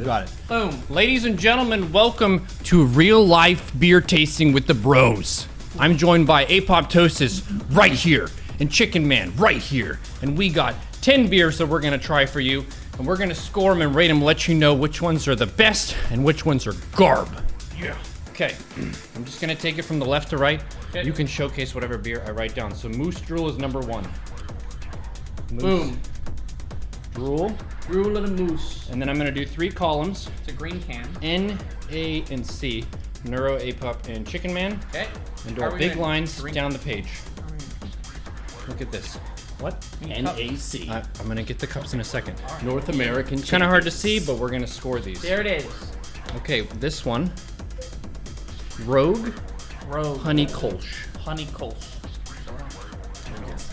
You got it. Boom. Ladies and gentlemen, welcome to real life beer tasting with the bros. I'm joined by Apoptosis right here and Chicken Man right here. And we got 10 beers that we're gonna try for you. And we're gonna score them and rate them, let you know which ones are the best and which ones are garb. Yeah. Okay, I'm just gonna take it from the left to right. Okay. You can showcase whatever beer I write down. So Moose Drool is number 1. Moose. Boom. Drool. Drool of the moose. And then I'm gonna do 3 columns. It's a green can. N, A, and C. Neuro, Apop, and Chicken Man. Okay. And do our big lines down the page. Look at this. What? NAC. I'm gonna get the cups in a second. Right. North American. It's kind of hard to see, but we're gonna score these. There it is. Okay, this one. Rogue. Rogue. Honey Kolsch. Honey Kolsch.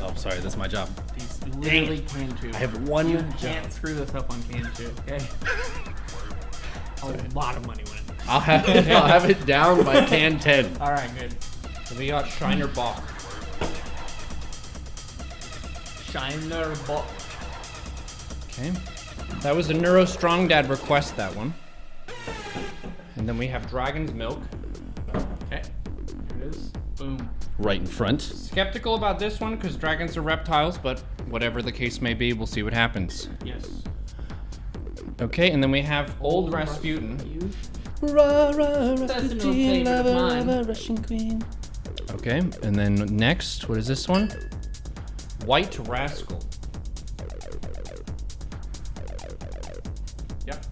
Oh, sorry, that's my job. These literally can too. I have one You job. can't screw this up on can too, okay? A lot of money went. I'll have it down by can 10. All right, good. So we got Shiner Bock. Shiner Bock. Okay. That was a Neuro Strong Dad request, that one. And then we have Dragon's Milk. Okay. Here it is. Boom. Right in front. Skeptical about this one because dragons are reptiles, but whatever the case may be, we'll see what happens. Yes. Okay, and then we have Old Rasputin. That's an old favorite of mine. Russian queen. Okay, and then next, what is this one? White Rascal. Yep.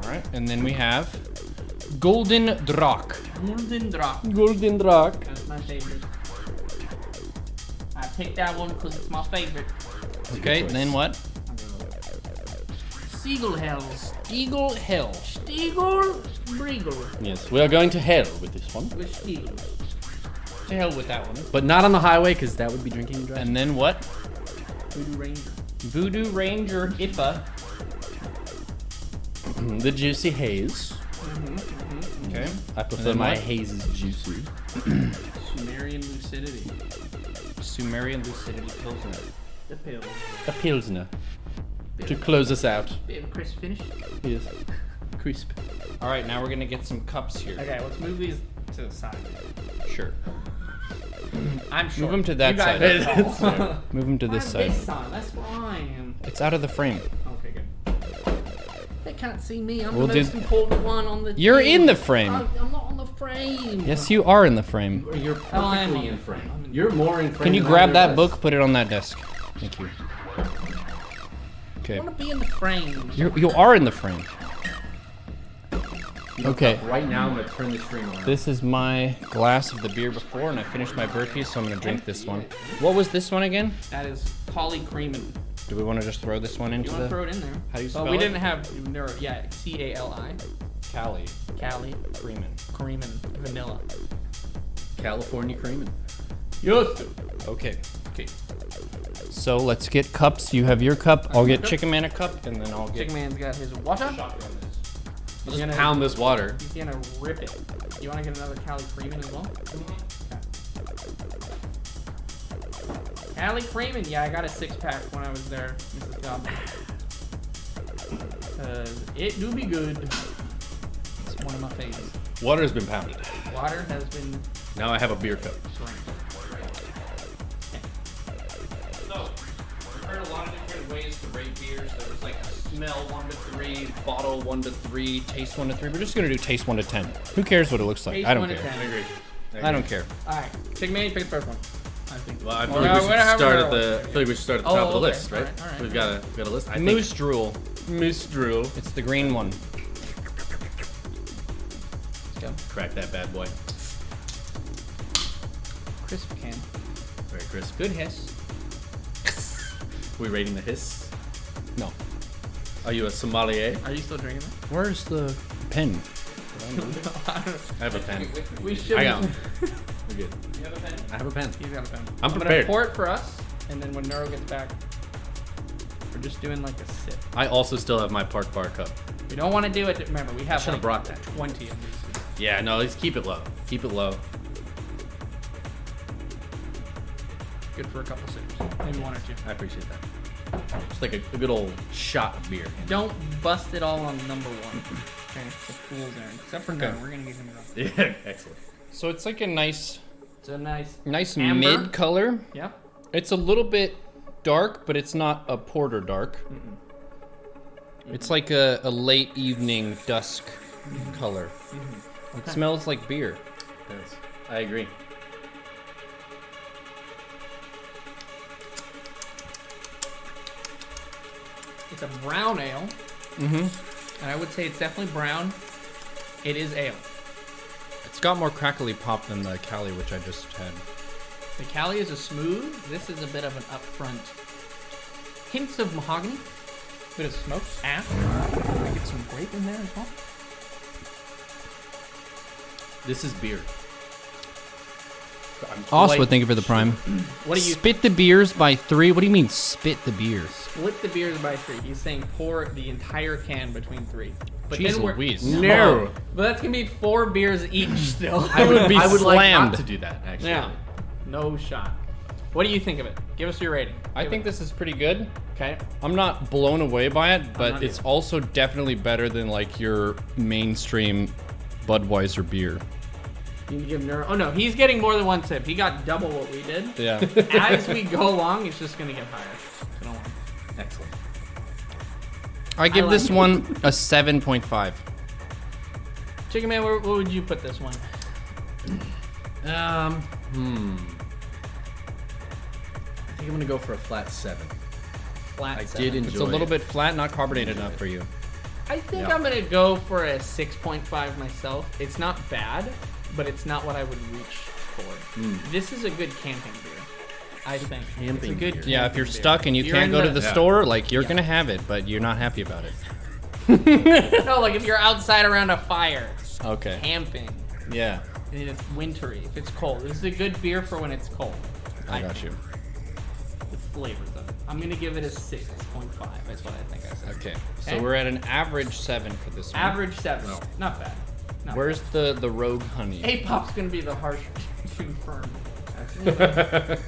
All right, and then we have Gulden Draak. Gulden Draak. Gulden Draak. That's my favorite. I picked that one because it's my favorite. Okay, and then what? Stiegel Hell. Stiegel Hell. Stiegel Briegel. Yes, we are going to hell with this one. With Stiegel. To hell with that one. But not on the highway, because that would be drinking and driving. And then what? Voodoo Ranger. Voodoo Ranger IPA. The juicy haze. Okay. I prefer then my what? hazes juicy. Sumerian Lucidity. Sumerian Lucidity Pilsner. The pill. A pilsner. To close us out. Bit of a crisp finish. Yes. Crisp. All right, now we're gonna get some cups here. Okay, let's move these to the side. Sure. I'm sure. Move them to that You guys side. are tall. Move them to this I'm side. This side. That's where I am. It's out of the frame. Okay, good. They can't see me. I'm We'll the do- most important one on the You're team. in the frame. I'm not on the frame. Yes, you are in the frame. You're Oh, I am perfectly on in the frame. frame. You're more in frame. Can you than grab either that of book, us. put it on that desk? Thank you. Okay. I want to be in the frame. You are in the frame. Okay. Right now, I'm going to turn the stream on. This is my glass of the beer before, and I finished my burpee, so I'm gonna drink this one. What was this one again? That is Cali Creamin. Do we want to just throw this one You into want to the throw it in there? How do you But spell we it? didn't have Neuro. Yeah, Cali. Cali Cali Creamin? Creamin. Vanilla. California Creamin. Yes. Okay. Okay. So let's get cups. You have your cup. I'll get Chicken Man a cup, and then I'll get. Chicken Man's got his water. Shotgun this. I'll just pound this water. He's gonna rip it. You want to get another Cali Creamin as well? Okay. Cali Creamin. Yeah, I got a 6-pack when I was there, Mrs. Goblin. It do be good. It's one of my favorites. Water has been pounded. Water has been Now I have a beer cup. drank. So, I've heard a lot of different ways to rate beers. There was like a smell 1 to 3, bottle 1 to 3, taste 1 to 3. We're just gonna do taste 1 to 10. Who cares what it looks like? Taste I don't 1 to care. 10. I agree. I don't care. All right, Chicken Man, you pick the first one. I think. Well, I feel Or like we should whatever start we're at the. I feel like we should start at the top of the okay. list, right? All right, We've got a list. I Moose Drool. think Moose Drool. It's the green one. Let's go. Crack that bad boy. Crisp can. Very crisp. Good hiss. We rating the hiss? No. Are you a sommelier? Are you still drinking that? Where's the pen? I have a pen. We should. I got one. We're good. You have a pen? I have a pen. He's got a pen. I'm gonna prepared. pour it for us, and then when Neuro gets back, we're just doing like a sip. I also still have my Park Bar cup. We don't want to do it. Remember, we have should've like brought that. 20 of these. Yeah, no, let's keep it low. Keep it low. Good for a couple sips, maybe 1 or 2. I appreciate that. Just like a good old shot of beer. Don't bust it all on number one. Okay, the fool's errand. Except for no, we're gonna get him wrong. Yeah, excellent. So it's like a nice It's a nice mid amber. color. Yep. It's a little bit dark, but it's not a porter dark. It's like a late evening dusk color. It smells like beer. Yes, I agree. It's a brown ale. And I would say it's definitely brown. It is ale. It's got more crackly pop than the Cali, which I just had. The Cali is a smooth. This is a bit of an upfront. Hints of mahogany. Bit of smoke. Ash. Get some grape in there as well. This is beer. Also, thank you for the prime. What do you Spit the beers by 3? What do you mean, spit the beers? split the beers by 3? He's saying pour the entire can between 3. But Jeez then we're Louise. No. But that's gonna be 4 beers each still. I would be I would like slammed. not to do that, actually. Yeah. No shot. What do you think of it? Give us your rating. I think this is pretty good. Okay. I'm not blown away by it, but not it's either. also definitely better than like your mainstream Budweiser beer. You need to give Neuro. Oh no, he's getting more than 1 sip. He got double what we did. Yeah. As we go along, it's just gonna get higher. So don't worry. Excellent. I give like this it. one a 7.5. Chicken Man, where would you put this one? I think I'm gonna go for a flat 7. Flat I 7. did enjoy It's a little it. bit flat, not carbonated enough for you. I think Yeah. I'm gonna go for a 6.5 myself. It's not bad, but it's not what I would reach for. This is a good camping beer, I think. Camping it's a good beer. Yeah, if you're camping stuck and you You're can't in go to the Yeah. store, like you're Yeah. gonna have it, but you're not happy about it. beer. No, like if you're outside around a fire, Okay. camping, Yeah, and it's wintry, if it's cold. This is a good beer for when it's cold. I got think. you. The flavors of it. I'm gonna give it a 6.5. That's what I think I said. Okay, so Okay. we're at an average 7 for this one. Average 7. Not bad. Not Where's the rogue honey? bad. A-pop's gonna be the harsh to firm. Alright,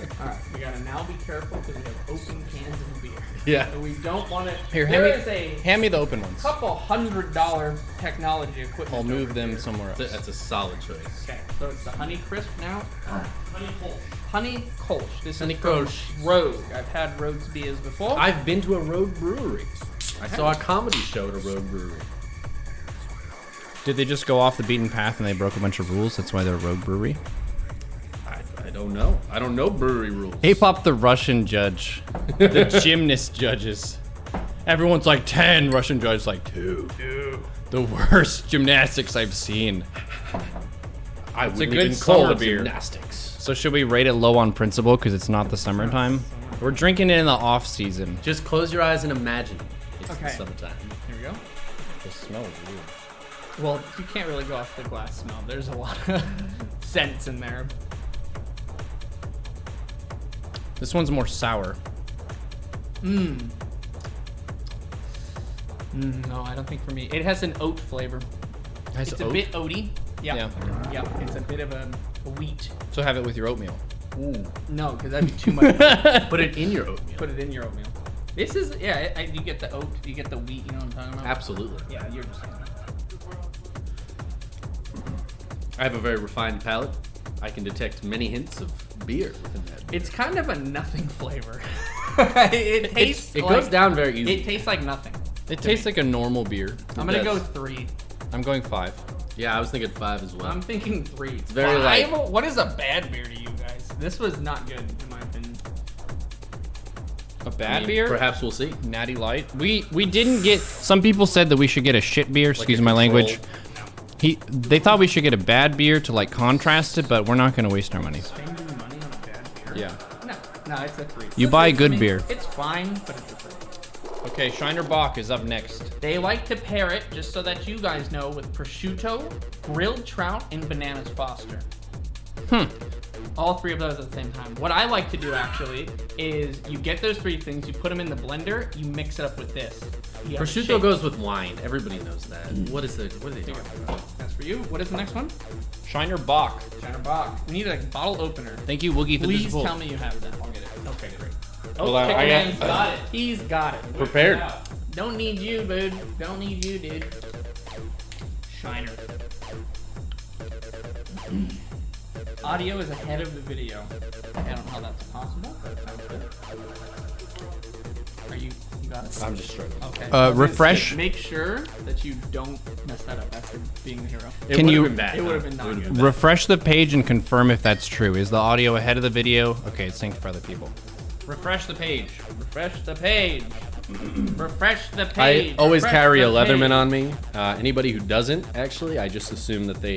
we gotta now be careful because we have open cans of beer. Yeah. So we don't want to. Here, There is a hand me the open ones. couple $100 technology equipment. I'll move over them here. somewhere else. That's a solid choice. Okay, so it's the Honey Crisp now. Honey Kolsch. Honey Kolsch. This Honey is from Kolsch. Rogue. I've had Rogue's beers before. I've been to a road brewery. I saw a comedy show at a road brewery. Did they just go off the beaten path and they broke a bunch of rules? That's why they're a rogue brewery? I don't know. I don't know brewery rules. K-pop, the Russian judge. The gymnast judges. Everyone's like 10, Russian judge like 2. The worst gymnastics I've seen. I It's a wouldn't good even call summer it beer. gymnastics. So should we rate it low on principle because it's not the summertime? We're drinking it in the off season. Just close your eyes and imagine it's the Okay. summertime. Here we go. The smell is weird. Well, you can't really go off the glass smell. There's a lot of scents in there. This one's more sour. No, I don't think for me. It has an oat flavor. Has It's oat? a bit oaty. Yeah. Yeah. Yeah. It's a bit of a wheat. So have it with your oatmeal. Ooh. No, because that'd be too much. Put it in your oatmeal. Put it in your oatmeal. This is, yeah, you get the oat, you get the wheat, you know what I'm talking about? Absolutely. Yeah, you're just. I have a very refined palate. I can detect many hints of beer within that. It's kind of a nothing flavor. It tastes It like, goes down very easily. It tastes like nothing. It tastes like a normal beer. I'm gonna go does. 3. I'm going 5. Yeah, I was thinking 5 as well. I'm thinking 3. It's very light. What is a bad beer to you guys? This was not good in my opinion. A I bad mean, beer? Perhaps we'll see. Natty Light. We didn't get. Some people said that we should get a shit beer. Excuse a my Control. language. They thought we should get a bad beer to like contrast it, but we're not gonna waste our money. Spending money on a bad beer? Yeah. No, it's a 3. You buy good beer. It's fine, but it's a 3. Okay, Shiner Bock is up next. They like to pair it, just so that you guys know, with prosciutto, grilled trout, and bananas Foster. All 3 of those at the same time. What I like to do actually is you get those 3 things, you put them in the blender, you mix it up with this. You have a Prosciutto shake. goes with wine. Everybody knows that. What are they doing? That's for you. What is the next one? Shiner Bock. Shiner Bock. We need a bottle opener. Thank you, Woogie, for this Please bowl. tell me you have that. I'll get it. Okay, great. Oh, Well, Chicken I Man's got- got it. He's got it. Prepared. Don't need you, dude. Don't need you, dude. Shiner. Audio is ahead of the video. I don't know how that's possible, but it sounds good. Are you got it? I'm just struggling. Okay. Refresh. Make sure that you don't mess that up after being the hero. It Can would've you- been bad, It would have huh? been not Would've good. Refresh the page and confirm if that's true. Is the audio ahead of the video? Okay, it's synced for other people. Refresh the page. Refresh the page. Refresh the I page. always Refresh carry a the Leatherman page. on me. Anybody who doesn't, actually, I just assume that they,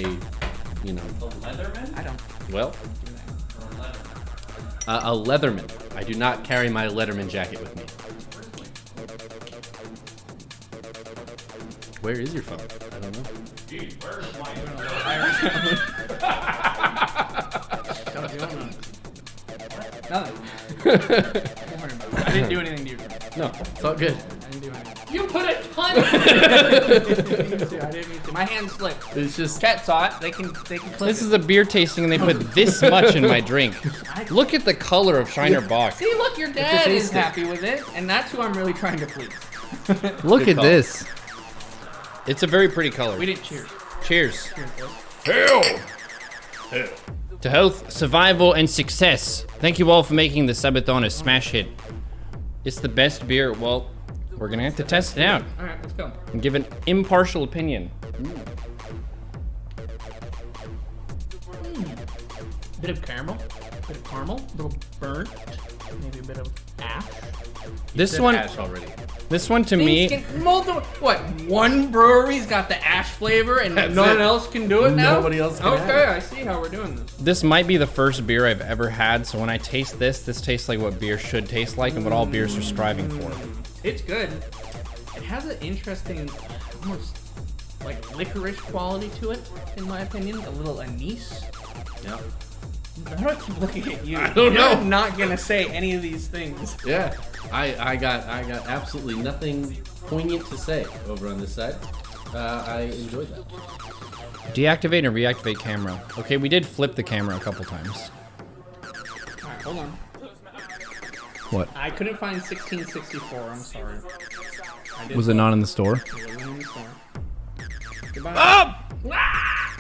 you know, I don't well, do that. a Leatherman. I do not carry my Letterman jacket with me. Where is your phone? I don't know. Don't do nothing. Don't worry about it. I didn't do anything to you. No, it's all good. I didn't do anything. You put a ton. I didn't mean to. My hand slipped. It's just Chat saw it. They can clip This it. is a beer tasting and they put this much in my drink. Look at the color of Shiner Bock. See, look, your dad taste is it. happy with it, and that's who I'm really trying to please. Look Good at call. this. It's a very pretty color. We didn't cheers. Cheers. Cheers, bro. To health, survival, and success. Thank you all for making the subathon a smash hit. It's the best beer. Well, we're gonna have to test it out All right, let's go. and give an impartial opinion. Bit of caramel, bit of caramel, a little burnt, maybe a bit of ash. This said one, ash already. this one to me, What? One brewery's got the ash flavor, and no one else can do it now. Nobody else can have Okay, it. I see how we're doing this. this might be the first beer I've ever had. So when I taste this tastes like what beer should taste like and what all beers are striving for. It's good. It has an interesting, almost like licorice quality to it, in my opinion. A little anise. Yeah. How do I keep looking at you? I don't know. You're not gonna say any of these things. Yeah. I got absolutely nothing poignant to say over on this side. I enjoyed that. Deactivate and reactivate camera. Okay, we did flip the camera a couple times. All right, hold on. What? I couldn't find 1664. I'm sorry. I did Was it not in the store? It wasn't in the store. Goodbye. Oh!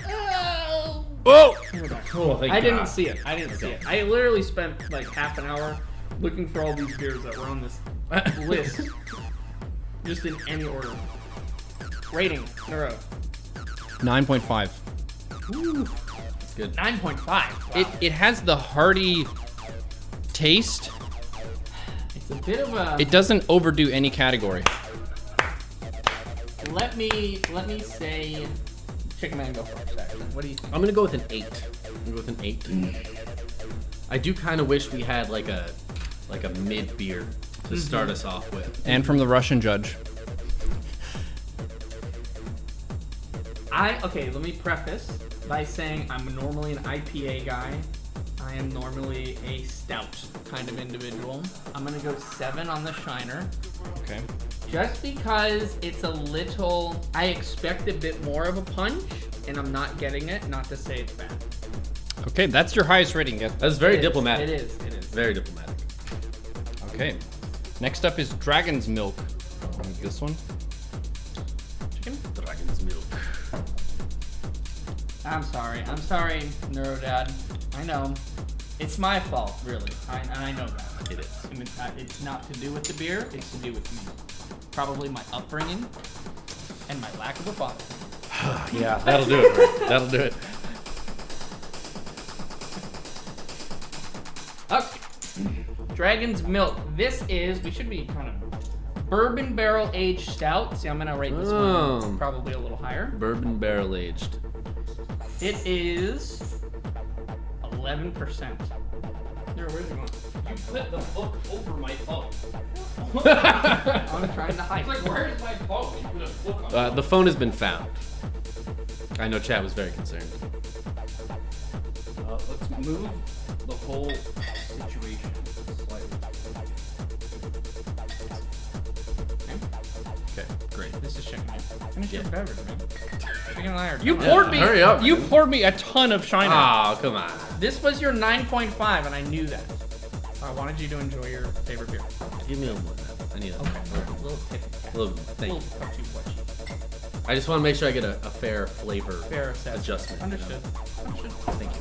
Oh! Oh! We're back. Oh, thank I didn't God. see it. I didn't see it. I literally spent like half an hour looking for all these beers that were on this list, just in any order. Rating, Neuro. 9.5. It's good. 9.5. Wow. It has the hearty taste. It's a bit of a. It doesn't overdo any category. Let me say, Chicken Man, go first. Actually, what do you think? I'm gonna go with an 8. I'm gonna go with an 8. I do kind of wish we had like a mid beer to start us off with. And from the Russian judge. Okay, let me preface by saying I'm normally an IPA guy. I am normally a stout kind of individual. I'm gonna go 7 on the Shiner. Okay. Just because it's a little, I expect a bit more of a punch, and I'm not getting it. Not to say it's bad. Okay, that's your highest rating. Get That's very It is, diplomatic. It is. It is. Very diplomatic. Okay. Next up is Dragon's Milk. This one. Chicken? Dragon's milk. I'm sorry, Neurodad. I know. It's my fault, really. And I know that. It is. And it's not to do with the beer, it's to do with me. Probably my upbringing and my lack of a father. Yeah, that'll do it. Right? That'll do it. Okay. Dragon's Milk. This is, we should be kind of bourbon barrel aged stout. See, I'm gonna rate this Oh. one probably a little higher. Bourbon barrel aged. It is 11%. Where's it going? You put the book over my phone. I'm trying to hide. where's my phone? You put a book on. The phone has been found. I know Chad was very concerned. Let's move the whole situation slightly. Okay, great. This is chicken. Finish your beverage, man. Chicken and I are You done. poured me. hurry up, You man. poured me a ton of Shiner. Oh, come on. This was your 9.5, and I knew that. I wanted you to enjoy your favorite beer. Give me a little more. I need a Little tip. little. Thank you. Little touchy-touchy. I just want to make sure I get a fair flavor Fair assessment. adjustment. Understood. Understood. Thank you.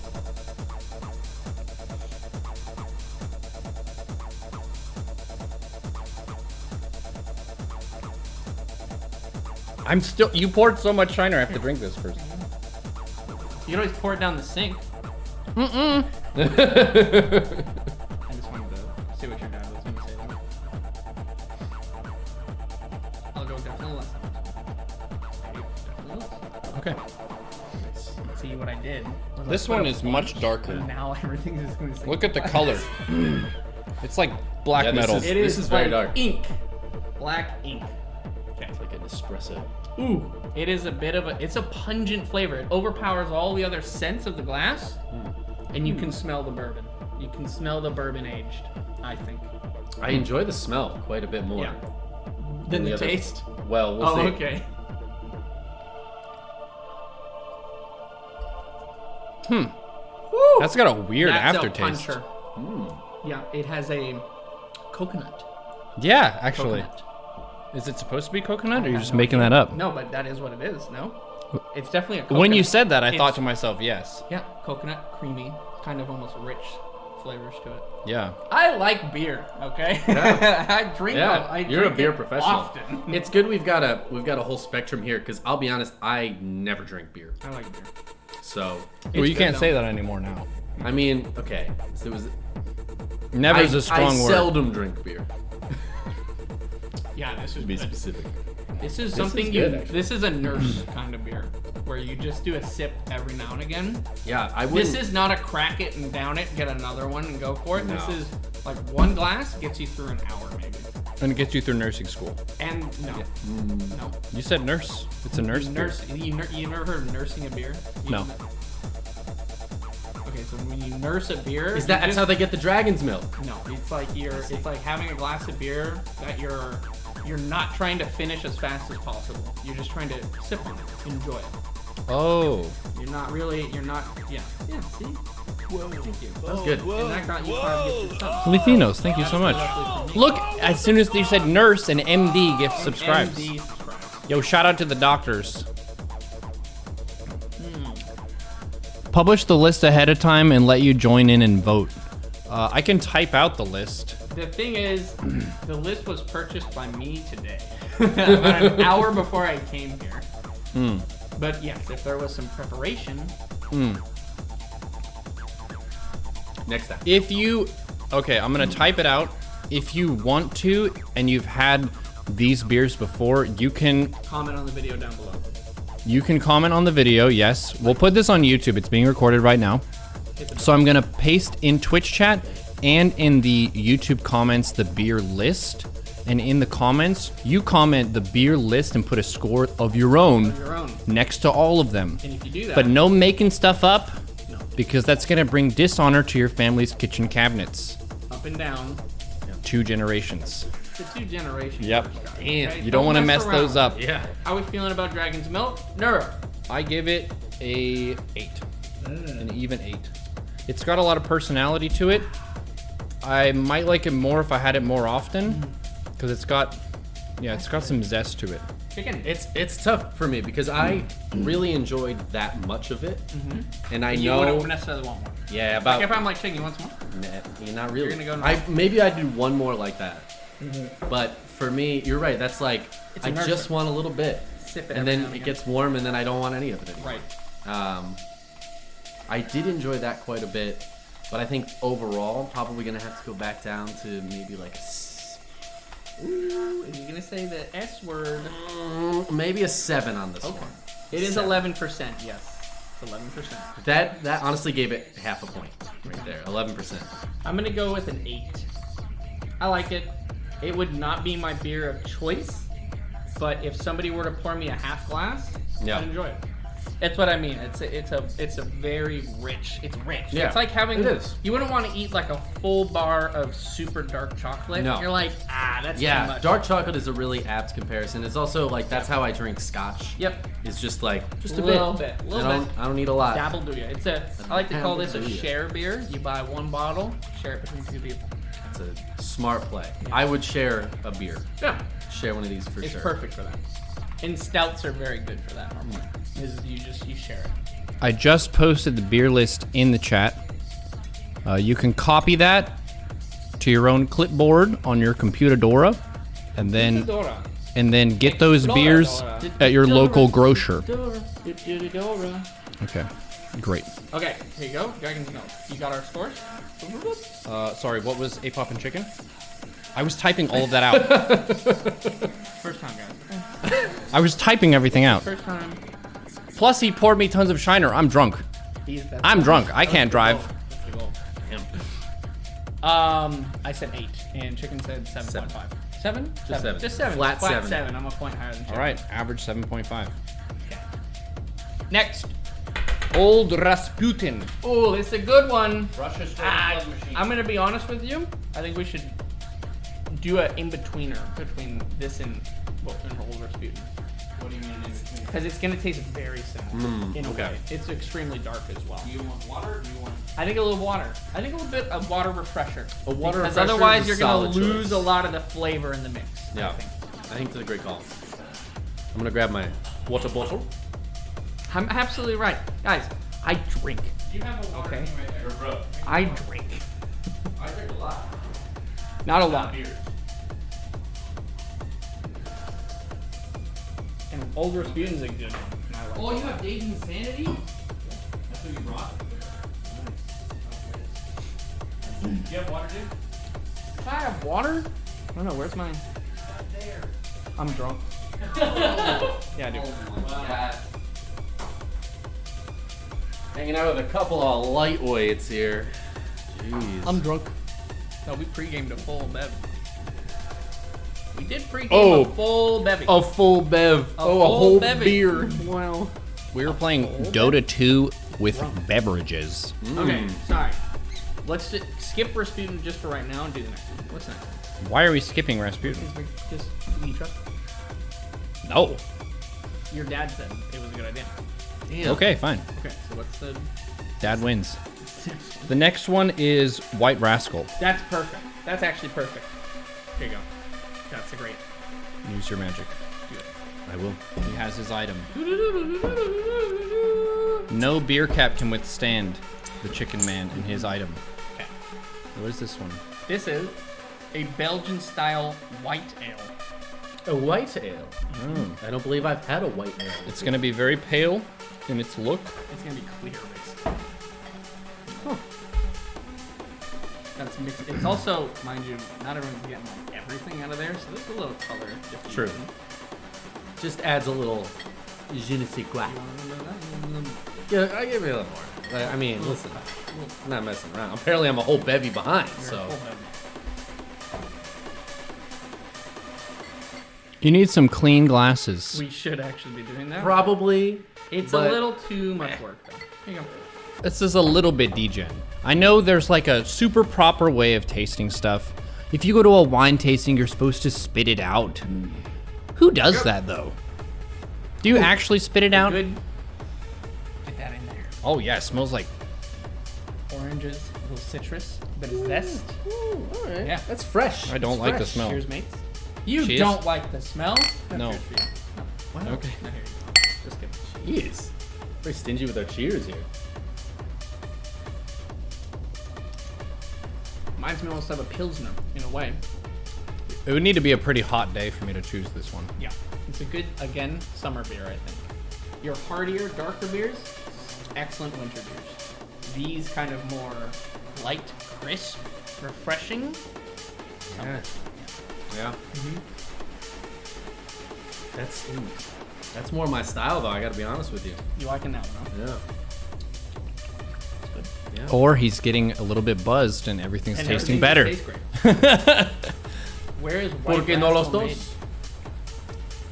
I'm still. You poured so much Shiner. I have to drink this first. You can always pour it down the sink. Mm-mm. I just wanted to see what your dad was going to say there. I'll go definitely less. Definitely less. Okay. See what I did. This one is much darker. Now everything is going to Look at the color. It's like black Yeah, metal. This is very like dark. Ink. Black ink. It's like an espresso. Ooh, it is a bit of it's a pungent flavor. It overpowers all the other scents of the glass, and you can smell the bourbon. You can smell the bourbon aged, I think. I enjoy the smell quite a bit more. Yeah. Than the other- taste? Well, we'll Oh, see. okay. That's got a weird That's aftertaste. a puncher. Yeah, it has a coconut. Yeah, actually. Coconut. Is it supposed to be coconut, or I you're have just no making that up? No, but that is what it is, no? It's definitely a coconut. When you said that, I It's- thought to myself, yes. Yeah, coconut, creamy, kind of almost rich flavors to it. Yeah. I like beer, okay? Yeah. I drink Yeah, I you're a drink beer it professional. often. It's good we've got a whole spectrum here, because I'll be honest, I never drink beer. I like beer. So, Well, you good can't though. say that anymore now. I mean, okay. So it was. Never is a I strong word. seldom drink beer, Yeah, this is to be good. specific. This is This something is you. good, actually. This is a nurse kind of beer, where you just do a sip every now and again. Yeah, I wouldn't. This is not a crack it and down it, get another one and go for it. This No. is like one glass gets you through an hour maybe. And it gets you through nursing school. And no, no. You said nurse. It's a nurse. beer. Nurse. You never heard of nursing a beer? No. Okay, so when you nurse a beer, Is that? That's how they get the dragon's milk. No, it's like it's like having a glass of beer that you're not trying to finish as fast as possible. You're just trying to sip on it, enjoy it. Oh. You're not. Yeah. Yeah. See. Whoa. Thank you. That's good. And that got you 5 gifted subs. Filipinos, thank you so much. Lovely for me. Look, as soon as you said nurse, and MD gift subscribes. MD subscribes. Yo, shout out to the doctors. Publish the list ahead of time and let you join in and vote. I can type out the list. The thing is, the list was purchased by me today, about an hour before I came here. But yes, if there was some preparation, Next time. If you, okay, I'm gonna type it out. If you want to, and you've had these beers before, you can comment on the video down below. comment on the video. Yes, we'll put this on YouTube. It's being recorded right now. So I'm gonna paste in Twitch chat and in the YouTube comments the beer list. And in the comments, you comment the beer list and put a score of your own Your own. next to all of them. And if you do that, But no making stuff up, because that's gonna bring dishonor to your family's kitchen cabinets. up and down, 2 generations. the 2 generations. Yep. Damn, You don't want to mess around. those up. Yeah. How we feeling about Dragon's Milk? Neuro. I give it a 8. An even 8. It's got a lot of personality to it. I might like it more if I had it more often, because it's got some zest to it. Chicken. It's tough for me because I really enjoyed that much of it, and I You know. wouldn't necessarily want more. Yeah, Like if about. I'm like, chicken, you want some more? You're not really. You're gonna go Maybe I do one more like that, but for me, you're right. That's like It's a I nurture. just want a little bit, Sip it and every then now and it again. gets warm, and then I don't want any of it anymore. Right. I did enjoy that quite a bit, but I think overall, probably gonna have to go back down to maybe like Ooh, you're gonna say the S word. maybe a 7 on this Okay. one. It is 7. 11%. Yes, it's 11%. That honestly gave it half a point right there. 11%. I'm gonna go with an 8. I like it. It would not be my beer of choice, but if somebody were to pour me a half glass, Yeah. I'd enjoy it. That's what I mean. It's a very rich. It's rich. Yeah, It's like having. it is. You wouldn't want to eat like a full bar of super dark chocolate. No. You're like, that's too Yeah, much. dark chocolate is a really apt comparison. It's also like that's how I drink scotch. Yep. It's just like just a Little bit. bit, little bit. I don't need a lot. Dabble do ya. I like to call this a Dabble do ya. share beer. You buy one bottle, share it between 2 people. That's a smart play. I would share a beer. Yeah. Share one of these for It's sure. perfect for that. And stouts are very good for that normally. Is you share it. I just posted the beer list in the chat. You can copy that to your own clipboard on your computadora, and then get those beers at your local grocer. Okay, great. Okay, here you go. Dragon's Milk. You got our scores? Sorry, what was a pop and chicken? I was typing all of that out. First time, guys. I was typing everything out. First time. Plus, he poured me tons of Shiner. I'm drunk. I'm drunk. I can't drive. That's the goal. I said 8, and Chicken said 7.5. 7? Just 7. Just 7. Flat 7. 7. I'm a point higher than Chicken. All right, average 7.5. Okay. Next. Old Rasputin. Oh, it's a good one. Russia's I'm gonna be honest with you. I think we should do an in-betweener between this and Old Rasputin. What do you mean in between? Because it's gonna taste very similar in a okay. way. It's extremely dark as well. Do you want water or do you want... I think a little water. I think a little bit of water refresher. A water because refresher otherwise is a you're gonna solid lose choice. a lot of the flavor in the mix. Yeah, I think it's a great call. I'm gonna grab my water bottle. I'm absolutely right, guys. I drink. You have a water Okay. right there, bro. I drink. I drink a lot. Not a lot. Beers. And Old Rasputin's a good one. I like Oh, you have Dave's Insanity? That's what you brought? Do you have water, dude? If I have water? I don't know. Where's mine? There. I'm drunk. Yeah, I do. Hanging out with a couple of lightweights here. Jeez. I'm drunk. No, we pre-gamed a full bev. We did pre-game Oh. a full bevy. a full bev. A a full whole bevy. beer. Wow. We were playing Dota 2 with beverages. Okay, sorry. Let's just skip Rasputin just for right now and do the next one. What's next? Why are we skipping Rasputin? Just you trust? No. Your dad said it was a good idea. Damn. Okay, fine. Okay, so what's the... Dad wins. The next one is White Rascal. That's perfect. That's actually perfect. Here you go. That's a great. Use your magic. Do it. I will. He has his item. No beer cap can withstand the Chicken Man and his item. Okay. What is this one? This is a Belgian-style white ale. A white ale. I don't believe I've had a white ale. It's going to be very pale in its look. It's gonna be clear, basically. Huh. That's mixed. It's also, mind you, not everyone's getting like everything out of there, so there's a little color difference. True. Just adds a little je ne sais quoi. Yeah, I give me a little more. I mean, listen, I'm not messing around. Apparently, I'm a whole bevy behind, so. You need some clean glasses. We should actually be doing that. Probably. It's but- a little too much work, though. Here you go. This is a little bit degen. I know there's like a super proper way of tasting stuff. If you go to a wine tasting, you're supposed to spit it out. Who does that though? Do you actually spit it out? Good. Get that in there. Oh yeah, it smells like... Oranges, a little citrus, a bit of zest. Ooh, all right. Yeah. That's fresh. I don't like the Fresh. smell. Cheers, mates. You Cheers. don't like the smell? No. Cheers for you. Wow. Okay. No, here you go. Just kidding. Jeez. Very stingy with our cheers here. Reminds me almost of a Pilsner, in a way. It would need to be a pretty hot day for me to choose this one. Yeah. It's a good, again, summer beer, I think. Your heartier, darker beers, excellent winter beers. These kind of more light, crisp, refreshing. Yeah. Yeah. That's more my style, though. I got to be honest with you. You liking that one, huh? Yeah. It's good. Yeah. Or he's getting a little bit buzzed and everything's And tasting everything better. tastes great. Where is White Porque no los Rascal made? dos?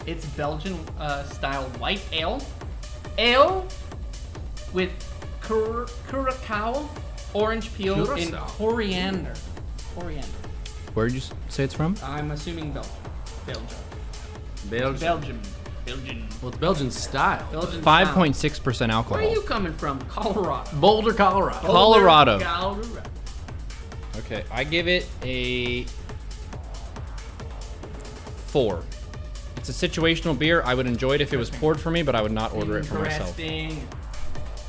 It's Belgian style white ale. Ale with curacao, orange peel, and Curacao. coriander. Coriander. Where did you say it's from? I'm assuming Belgium. Belgium. Belgium. Belgian. Well, it's Belgian style. Belgian style. 5.6% alcohol. Where are you coming from? Colorado. Boulder, Colorado. Colorado. Colorado. Okay, I give it a 4. It's a situational beer. I would enjoy it if it was poured for me, but I would not order it for myself. Interesting.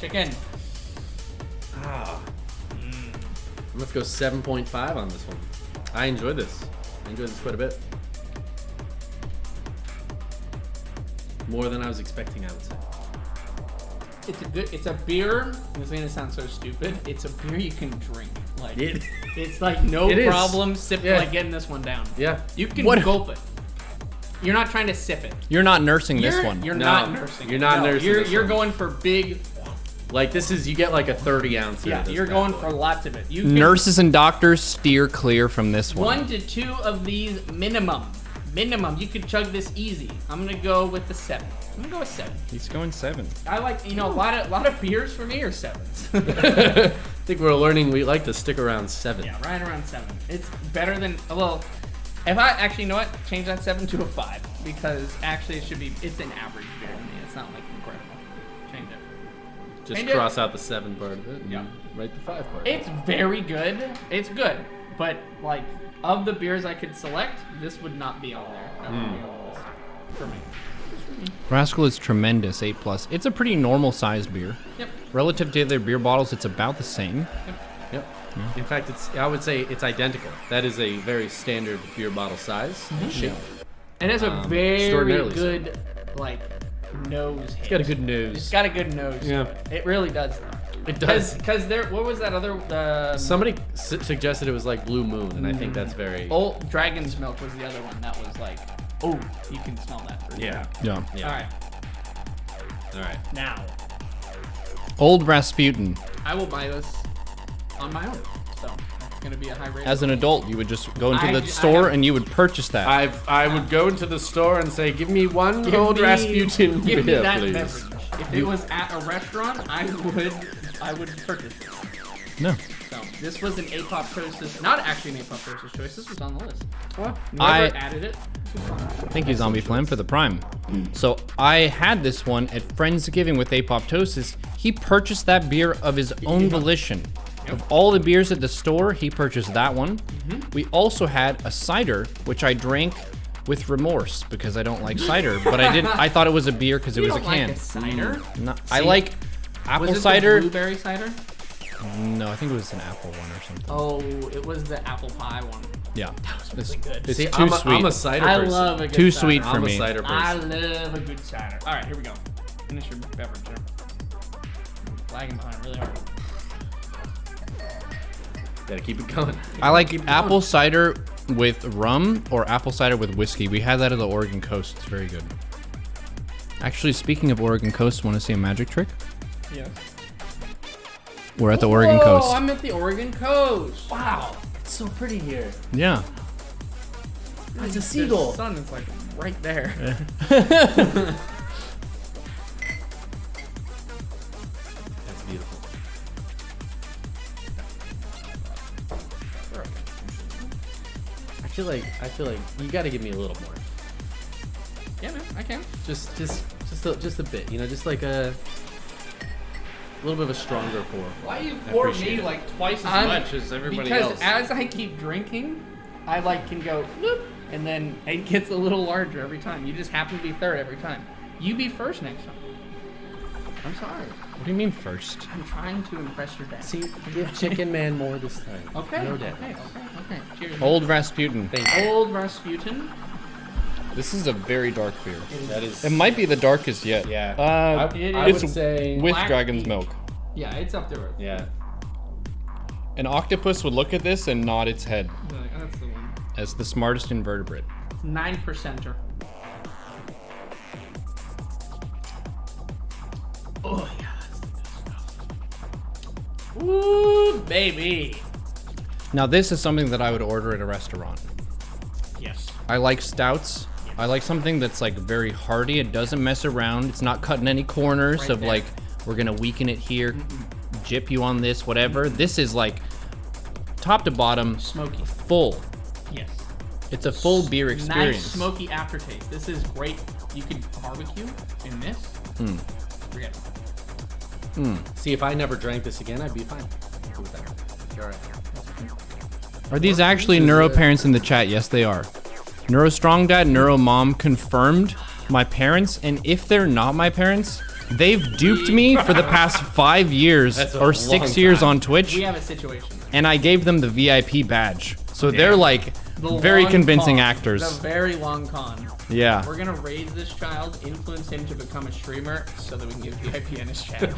Chicken. Let's go 7.5 on this one. I enjoy this. I enjoy this quite a bit. More than I was expecting, I would say. It's a beer. This is gonna sound so stupid. It's a beer you can drink. Like It- it's like no It is. problem like getting this one down. Yeah. You can What- gulp it. You're not trying to sip it. You're not nursing this one. You're No, not nursing. you're it. not No, nursing You're this you're one. going for big. Like this is, you get like a 30 ounce. Yeah, of this you're bad going boy. for lots of it. You can, Nurses and doctors steer clear from this one. 1 to 2 of these minimum. Minimum. You could chug this easy. I'm gonna go with the 7. I'm gonna go with 7. He's going 7. I like a lot of beers for me are 7s. I think we're learning we like to stick around 7. Yeah, right around 7. It's better than, well, if I actually, you know what, change that 7 to a 5, because actually it's an average beer to me. It's not like incredible. Change it. Just Change it. cross out the 7 part of it and Yeah. write the 5 part. It's very good. It's good, but like of the beers I could select, this would not be on there. That would be on the list for me. Rascal is tremendous, 8+. It's a pretty normal sized beer. Yep. Relative to other beer bottles, it's about the same. Yep. In fact, I would say it's identical. That is a very standard beer bottle size and shape. It has a very extraordinarily so. good like nose. It's got a good nose. It's got a good nose. Yeah. It really does. It does. Because there, what was that other? Somebody suggested it was like Blue Moon, and I think that's very. Old Dragon's Milk was the other one that was like, oh, you can smell that. For Yeah. Yeah. Yeah. All right. All right. Now, Old Rasputin. I will buy this on my own. So it's gonna be a high rating. As an adult, you would just go into I the store have- and you would purchase that. I would go into the store and say, "Give me one Give old me- Rasputin Give me beer, that please." beverage. If it was at a restaurant, I would purchase this. no. So this was an apoptosis, not actually an apoptosis choice. This was on the list. Never I- added it. Thank you, Zombie Flam, for the prime. So I had this one at Friendsgiving with Apoptosis. He purchased that beer of his own volition. Of all the beers at the store, he purchased that one. We also had a cider, which I drank with remorse because I don't like cider, but I didn't. I thought it was a beer because it You was a don't like can. a cider? No, I like apple Was it cider. the blueberry cider? No, I think it was an apple one or something. Oh, it was the apple pie one. Yeah, it's, really good. it's See, too sweet. I'm a cider I person. love a good Too cider. sweet for I'm me. a cider I person. love a good cider. All right, here we go. Finish your beverage there. Lagging behind really hard. Gotta keep it going. I like apple cider with rum or apple cider with whiskey. We had that at the Oregon Coast. It's very good. Actually, speaking of Oregon Coast, want to see a magic trick? Yeah. We're at the Oregon Coast. I'm at the Oregon Coast. Wow, it's so pretty here. Yeah. It's a seagull. The sun is like right there. That's beautiful. I feel like you got to give me a little more. Yeah, man, I can. Just a bit. You know, just like a little bit of a stronger pour. Why you I pour appreciate me it. like twice as much as everybody else? Because as I keep drinking, I like can go whoop, and then it gets a little larger every time. You just happen to be third every time. You be first next time. I'm sorry. What do you mean first? I'm trying to impress your dad. See, give Chicken Man more this time. Okay. No doubt. Okay. Cheers. Old Rasputin. Thank you. Old Rasputin. This is a very dark beer. That is. It might be the darkest yet. Yeah. I it's would say. with Black dragon's tea. milk. Yeah, it's up there. Yeah. An octopus would look at this and nod its head That's the one. as the smartest invertebrate. 9%er. Oh yeah, that's the good stuff. Ooh, baby. Now this is something that I would order at a restaurant. Yes. I like stouts. I like something that's like very hearty. It doesn't mess around. It's not cutting any corners Right of there. like, we're gonna weaken it here, jip you on this, whatever. This is like top to bottom, Smoky. full. Yes. It's a full beer experience. Nice smoky aftertaste. This is great. You could barbecue in this. Forget it. See, if I never drank this again, I'd be fine. I'd be with that. You're all right. Are these actually Neuro parents in the chat? Yes, they are. Neuro Strong Dad, Neuro Mom confirmed my parents, and if they're not my parents, they've duped me for the past 5 years or 6 years on Twitch, We have a situation. and I gave them the VIP badge. So they're like very long convincing con. actors. The very long con. Yeah. We're gonna raise this child, influence him to become a streamer, so that we can get VIP in his chat.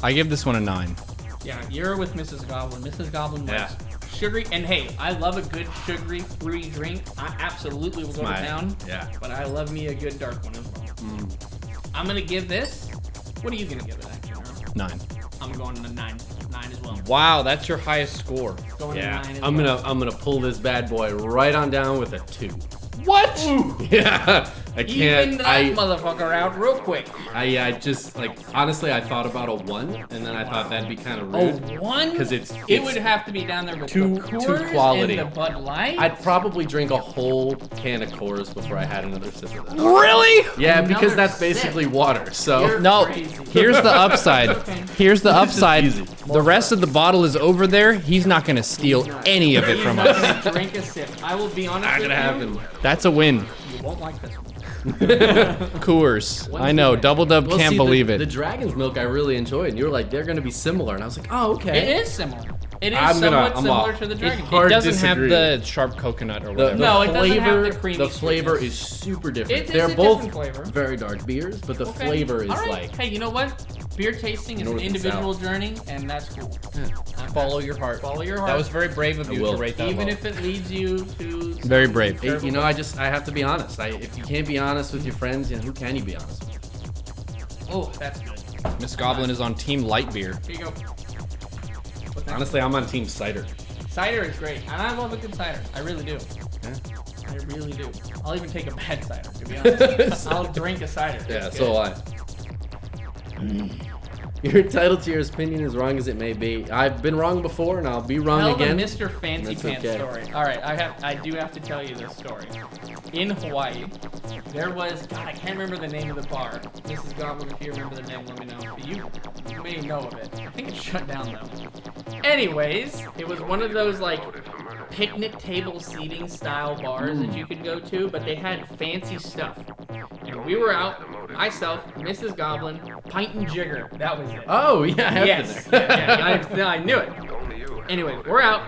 I give this one a 9. Yeah, you're with Mrs. Goblin. Mrs. Goblin Yeah. was sugary, and hey, I love a good sugary, fruity drink. I absolutely will go to town. Yeah. But I love me a good dark one as well. I'm gonna give this. What are you gonna give it, actually? 9. I'm going to 9. 9 as well. Wow, that's your highest score. Going Yeah. to 9 as I'm well. gonna pull this bad boy right on down with a 2. What? Yeah. I Even can't. that I motherfucker out real quick. I just like honestly I thought about a 1 and then I thought that'd be kind of rude. 1? 'Cause it's It would have to be down there with too- the too Coors quality. and the Bud Light. I'd probably drink a whole can of Coors before I had another sip of that. Really? Yeah, because Another that's sip. basically water. So You're No, crazy. here's the upside. Here's the This is upside. easy. The rest of the bottle is over there. He's not gonna steal any of it He's from not us. gonna drink a sip. I will be honest not with gonna you. happen. That's a win. You won't like this one. Coors. I know. Double Dub Well, can't see, believe the it. dragon's milk I really enjoyed. And you were like, they're gonna be similar, and I was like, oh okay. It is similar. It is I'm somewhat similar off. to the It's dragon. hard It doesn't disagree. have the sharp coconut or The, whatever. No, it doesn't have flavor, the creamy the flavor sweetness. is super different. It is They're a both different flavor. very dark beers, but the Okay. flavor is All right. like Hey, you know what? Beer tasting is North an and individual south. journey, and that's cool. Follow your heart. Follow your heart. That was very brave of you will. to rate that Even low. if it leads you to Very brave. Hey, you know, I have to be honest. If you can't be honest with your friends, you know, who can you be honest with? Oh, that's good. Miss Goblin is on Team Light Beer. Here you go. What's next? Honestly, I'm on Team Cider. Cider is great, and I love a good cider. I really do. Yeah. I really do. I'll even take a bad cider, to be honest. I'll drink a cider. Yeah, It's so good. I. You're entitled to your opinion, as wrong as it may be. I've been wrong before, and I'll be wrong Tell again. the Mr. Fancy That's Pants okay. story. All right, I do have to tell you this story. In Hawaii, there was God, I can't remember the name of the bar. Mrs. Goblin, if you remember the name, let me know. But you may know of it. I think it's shut down though. Anyways, it was one of those like picnic table seating style bars that you could go to, but they had fancy stuff. And we were out, myself, Mrs. Goblin, Pint and Jigger. That was it. Oh yeah, I have Yes, been there. yeah, I knew it. Anyway, we're out.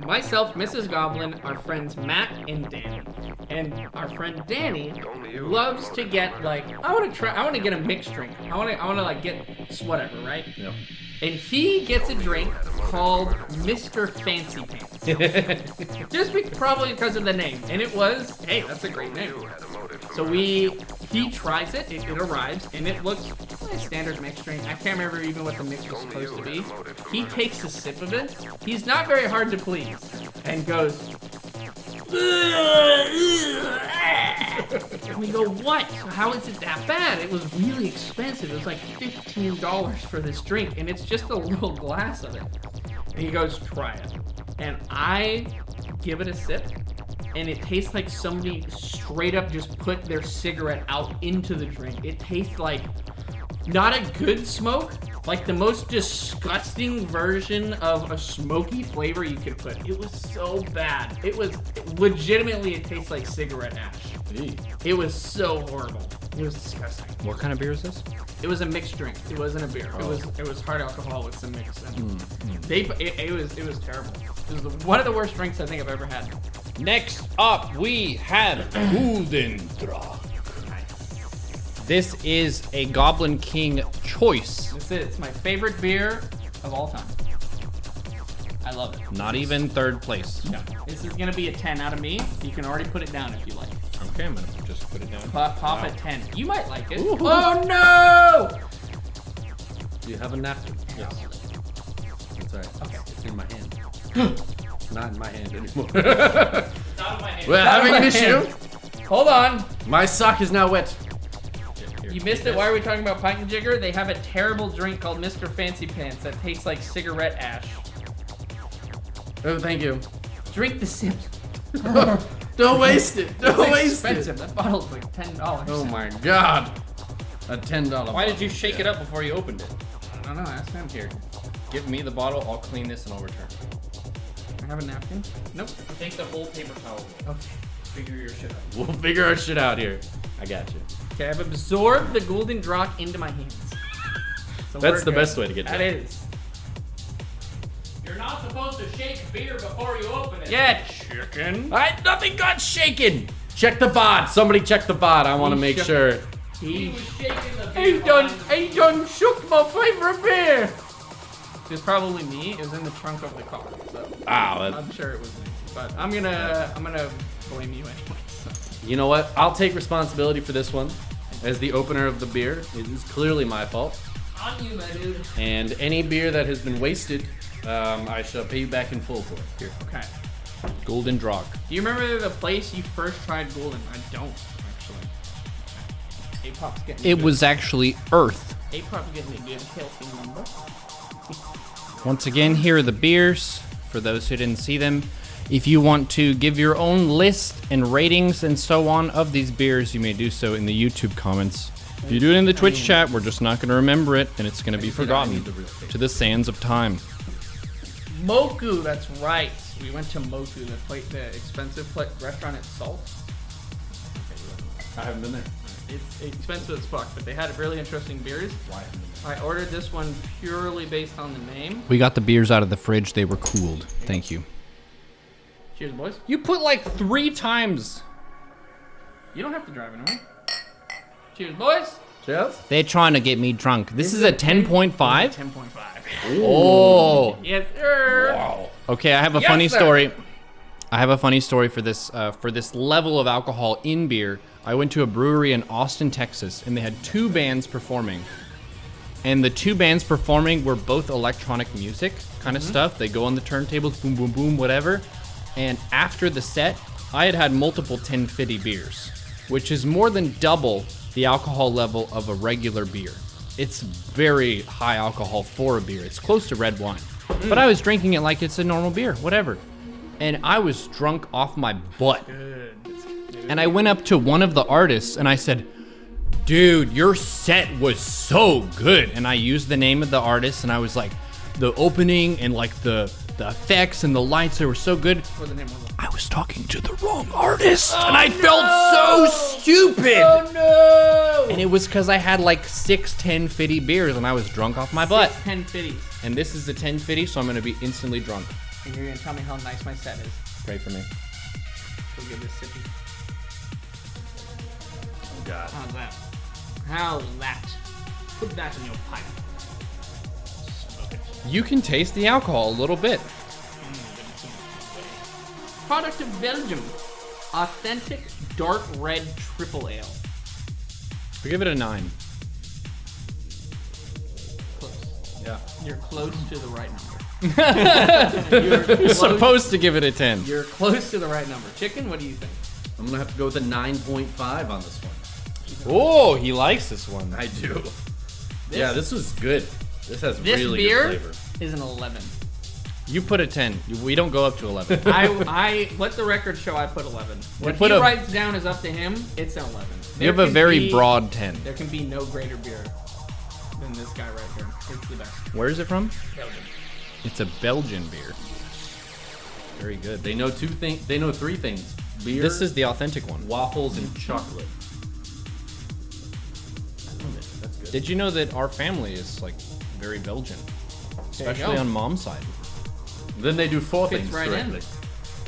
Myself, Mrs. Goblin, our friends Matt and Danny. And our friend Danny loves to get like I want to get a mixed drink. I want to like get whatever, right? Yep. And he gets a drink called Mr. Fancy Pants. Just probably because of the name. And it was, hey, that's a great name. So he tries it, it arrives, and it looks like a standard mixed drink. I can't remember even what the mix was supposed to be. He takes a sip of it. He's not very hard to please. And goes, and we go, what? How is it that bad? It was really expensive. It was like $15 for this drink, and it's just a little glass of it. And he goes, try it. And I give it a sip, and it tastes like somebody straight up just put their cigarette out into the drink. It tastes like not a good smoke, like the most disgusting version of a smoky flavor you could put. It was so bad. It was legitimately, it tastes like cigarette ash. It was so horrible. It was disgusting. What kind of beer is this? It was a mixed drink. It wasn't a beer. It was hard alcohol with some mix. And it was terrible. It was one of the worst drinks I think I've ever had. Next up, we have Gulden Draak. This is a Goblin King choice. This is it's my favorite beer of all time. I love it. Not even third place. No, this is gonna be a 10 out of me. You can already put it down if you like. Okay, I'm gonna just put it down. Pop at 10. You might like it. Ooh. Oh no! Do you have a napkin? Yes. That's alright. Okay. It's in my hand. It's not in my hand anymore. It's out of my hand. We're having an issue. Hold on. My sock is now wet. You missed it. Why are we talking about Pint and Jigger? They have a terrible drink called Mr. Fancy Pants that tastes like cigarette ash. Oh, thank you. Drink the sip. Don't waste it. Don't It's waste expensive. it. That bottle's like $10. Oh my god. A $10. Why did you shake it up before you opened it? I don't know. Ask him. Here, give me the bottle. I'll clean this and I'll return. I have a napkin. Nope. Take the whole paper towel. Okay. Figure your shit out. We'll figure our shit out here. I got you. Okay, I've absorbed the Gulden Draak into my hands. So That's we're the good. best way to get That drunk. is. You're not supposed to shake beer before you open it. Yeah, chicken. Nothing got shaken. Check the VOD. Somebody check the VOD. I want to He make shook- sure. He was shaking the beer. He done shook my favorite beer. It was probably me. It was in the trunk of the car. So I'm sure it was me. But I'm gonna blame you anyway. So. You know what? I'll take responsibility for this one. As the opener of the beer, it is clearly my fault. On you, my dude. And any beer that has been wasted, I shall pay you back in full for it. Here. Okay. Gulden Draak. Do you remember the place you first tried Gulden? I don't actually. A-Pop's getting It good. was actually Earth. A-Pop's getting a good healthy number. Once again, here are the beers. For those who didn't see them, if you want to give your own list and ratings and so on of these beers, you may do so in the YouTube comments. If you do it in the Twitch chat, we're just not going to remember it, and it's going to be forgotten to the sands of time. Moku, that's right. We went to Moku, the expensive restaurant at Salt. I haven't been there. It's expensive as fuck, but they had really interesting beers. I ordered this one purely based on the name. We got the beers out of the fridge. They were cooled. Thank you. Cheers, boys. You put like 3 times. You don't have to drive it, huh? Cheers, boys. Cheers. They're trying to get me drunk. This is a 10.5? 10.5. Oh. Yes, sir. Wow. Okay, I have a Yes, funny sir. story. I have a funny story for this level of alcohol in beer. I went to a brewery in Austin, Texas, and they had 2 bands performing. And the 2 bands performing were both electronic music kind of stuff. They go on the turntables, boom, boom, boom, whatever. And after the set, I had multiple 1050 beers, which is more than double the alcohol level of a regular beer. It's very high alcohol for a beer. It's close to red wine. But I was drinking it like it's a normal beer, whatever. And I was drunk off my butt. And I went up to one of the artists and I said, dude, your set was so good. And I used the name of the artist and I was like, the opening and like the effects and the lights, they were so good. What the name was it? I was talking to the wrong artist and I felt so stupid. Oh no! And it was because I had like 6 1050 beers and I was drunk off my butt. 1050. And this is the 1050, so I'm gonna be instantly drunk. And you're gonna tell me how nice my set is. Pray for me. Go give this sippy. Oh, God. How's that? How's that? Put that in your pipe. Smoke it. You can taste the alcohol a little bit. Product of Belgium. Authentic dark red triple ale. We give it a 9. Close. Yeah. You're close to the right number. You're close- supposed to give it a 10. You're close to the right number. Chicken, what do you think? I'm gonna have to go with a 9.5 on this one. Oh, he likes this one. I do. Yeah, this was good. This has This really beer good flavor. is an 11. You put a 10. We don't go up to 11. I let the record show I put 11. What put he a- writes down is up to him. It's an 11. You have a very broad 10. There can be no greater beer than this guy right here. It's the best. Where is it from? Belgium. It's a Belgian beer. Very good. They know 2 things. They know 3 things: beer, This is the authentic one. waffles, and chocolate. That's good. Did you know that our family is like very Belgian? There you Especially go. on mom's side. Then they do 4 Fits things right correctly. in.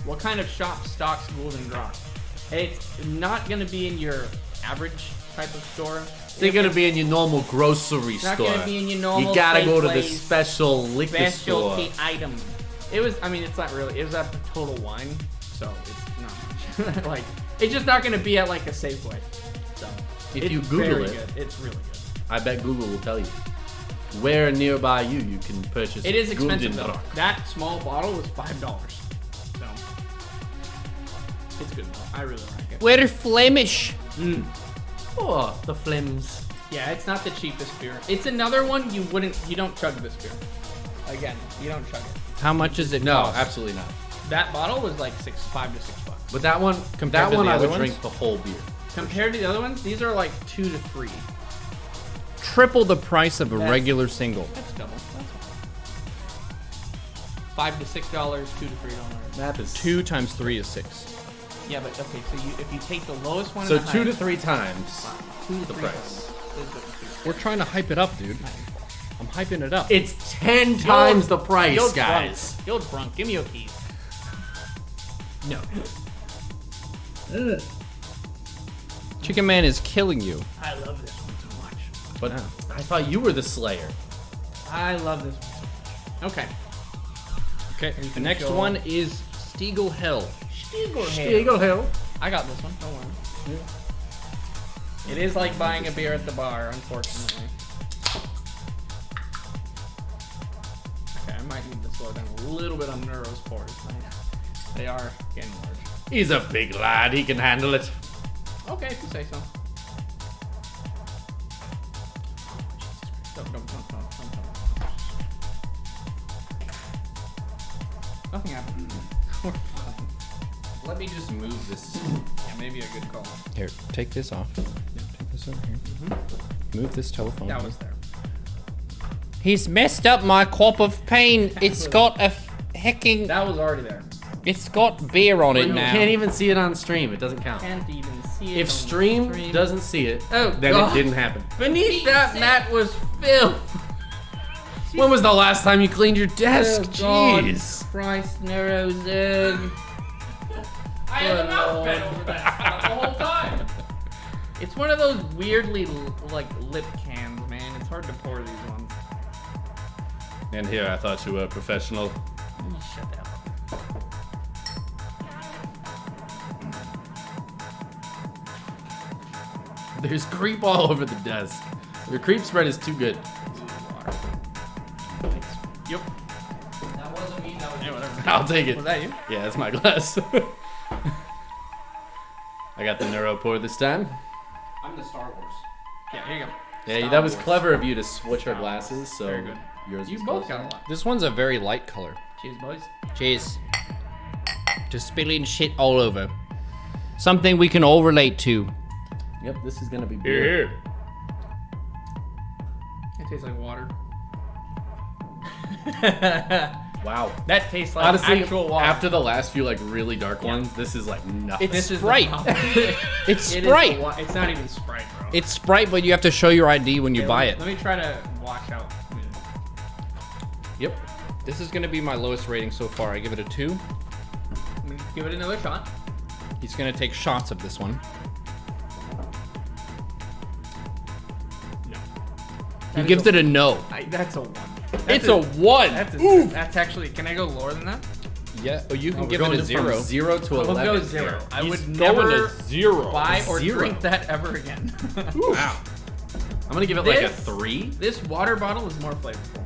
What kind of shop stocks Gulden Draak? It's not going to be in your average type of store. They're gonna be in your normal grocery not store. gonna be in your normal You gotta go to the place, special liquor store. specialty item. It was, I mean, it's not really, it was at Total Wine, so it's not much. Like, it's just not gonna be at like a Safeway. So, If it's you Google very it- good. It's really good. I bet Google will tell you where nearby you can purchase. It is Gulden expensive though. Draak. That small bottle was $5. So, it's good though. I really like it. We're Flemish. Oh, the flims. Yeah, it's not the cheapest beer. It's another one you don't chug this beer. Again, you don't chug it. How much is it No, cost? absolutely not. That bottle was like $5 to $6. But that one, Compared to the I other would ones? drink the whole beer. Compared to the other ones, these are like 2 to 3. Triple the price of a That's- regular single. That's double. That's $5 to $6, $2 to $3. Math is 2 times 3 is 6. Yeah, but okay. So if you take the lowest one, So and the 2 to highest, 3 times 2 to the 3 price. We're trying to hype it up, dude. I'm hyping it up. It's 10 times the price, You're guys. Drunk. You're drunk. Give me your keys. No. Chicken Man is killing you. I love this one so much. But I thought you were the Slayer. I love this one so much. Okay. Okay, the can next go- one is Stiegel Hell. Stiegel Hell. I got this one. Don't worry. It is like buying a beer at the bar, unfortunately. Okay, I might need to slow down a little bit on Neuro's pores. They are getting large. He's a big lad. He can handle it. Okay, if you say so. Don't. Nothing happened. We're fine. Let me just move this. Yeah, maybe a good call. Here, take this off. Take this over here. Move this telephone. That was there. He's messed up my cup of pain. It's got a hecking. That was already there. It's got beer on it You now. can't even see it on stream. It doesn't count. Can't even see it. If on stream doesn't see it, Oh, then God. it didn't happen. Beneath that mat was filth. When was the last time you cleaned your desk? Oh, God. Jeez. Christ, Neuro's egg. I had a mouth bed over that the whole time. It's one of those weirdly like lip cans, man. It's hard to pour these ones. And here, I thought you were a professional. Shut the hell up. There's creep all over the desk. Your creep spread is too good. Yep. That wasn't me. That was Yeah, whatever. I'll take it. Was that you? Yeah, that's my glass. I got the Neuro pour this time. I'm the Star Wars. Yeah, here you go. Yeah, Star that was Wars. clever of you to switch our glasses, so Very good. yours You was both closer. got a lot. This one's a very light color. Cheers, boys. Cheers. Just spilling shit all over. Something we can all relate to. Yep, this is gonna be beer. It tastes like water. Wow. That tastes like Honestly, actual water. after the last few like really dark ones, this is like nothing. This is Sprite. the problem. It's It is Sprite. the it's not even Sprite, bro. It's Sprite, but you have to show your ID when you Okay, buy let it. Let me try to watch out. Yep. This is gonna be my lowest rating so far. I give it a 2. Let me give it another shot. He's gonna take shots of this one. He That gives is it a no. That's a 1. It's a 1. That's actually. Can I go lower than that? Yeah. Oh, you can We're give it going a from 0. 0 to We'll 11. go 0. I He's would going never to 0. buy or 0. drink that ever again. Wow. I'm gonna give it like a This- 3. This water bottle is more flavorful.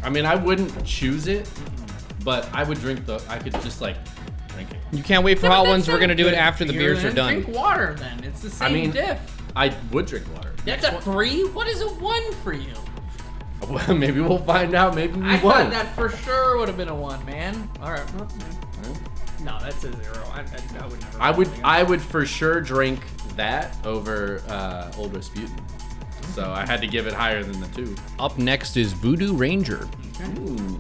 I mean, I wouldn't choose it, but I would drink the. I could just like drink it. You can't wait for hot ones. We're gonna do it after the Beer, beers are then. done. Drink water then. It's the same I mean, diff. I would drink water. That's a 3? What is a 1 for you? Well, maybe we'll find out. Maybe we I won't. thought that for sure would have been a 1, man. Alright. No, that's a 0. I would never. I would for sure drink that over Old Rasputin. So I had to give it higher than the 2. Up next is Voodoo Ranger. Ooh.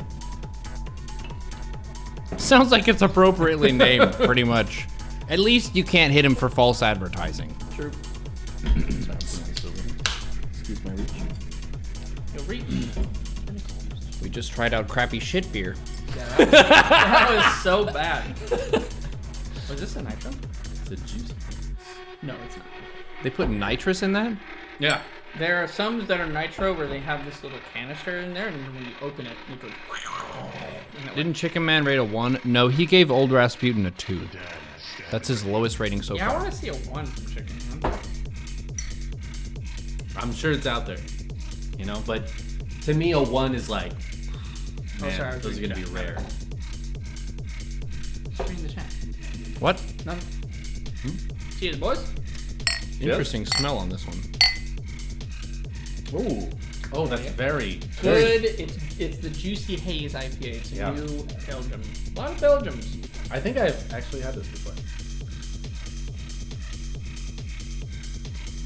Sounds like it's appropriately named, pretty much. At least you can't hit him for false advertising. True. Excuse my reach. You'll reach. We just tried out crappy shit beer. Yeah, that was so bad. Was this a nitro? It's a juice. No, it's not. They put nitrous in that? Yeah. There are some that are nitro where they have this little canister in there, and when you open it, you go. Didn't Chicken Man rate a 1? No, he gave Old Rasputin a 2. That's his lowest rating so Yeah, I far. want to see a 1 from Chicken Man. I'm sure it's out there. You know, but to me, a 1 is like. Man, sorry, I was those are gonna be reading rare. Just reading the chat. What? Nothing. Cheers, boys. Interesting smell on this one. Ooh. Oh, that's very Good. It's the Juicy Haze IPA. It's Yeah. new Belgium. A lot of Belgiums. I think I've actually had this before.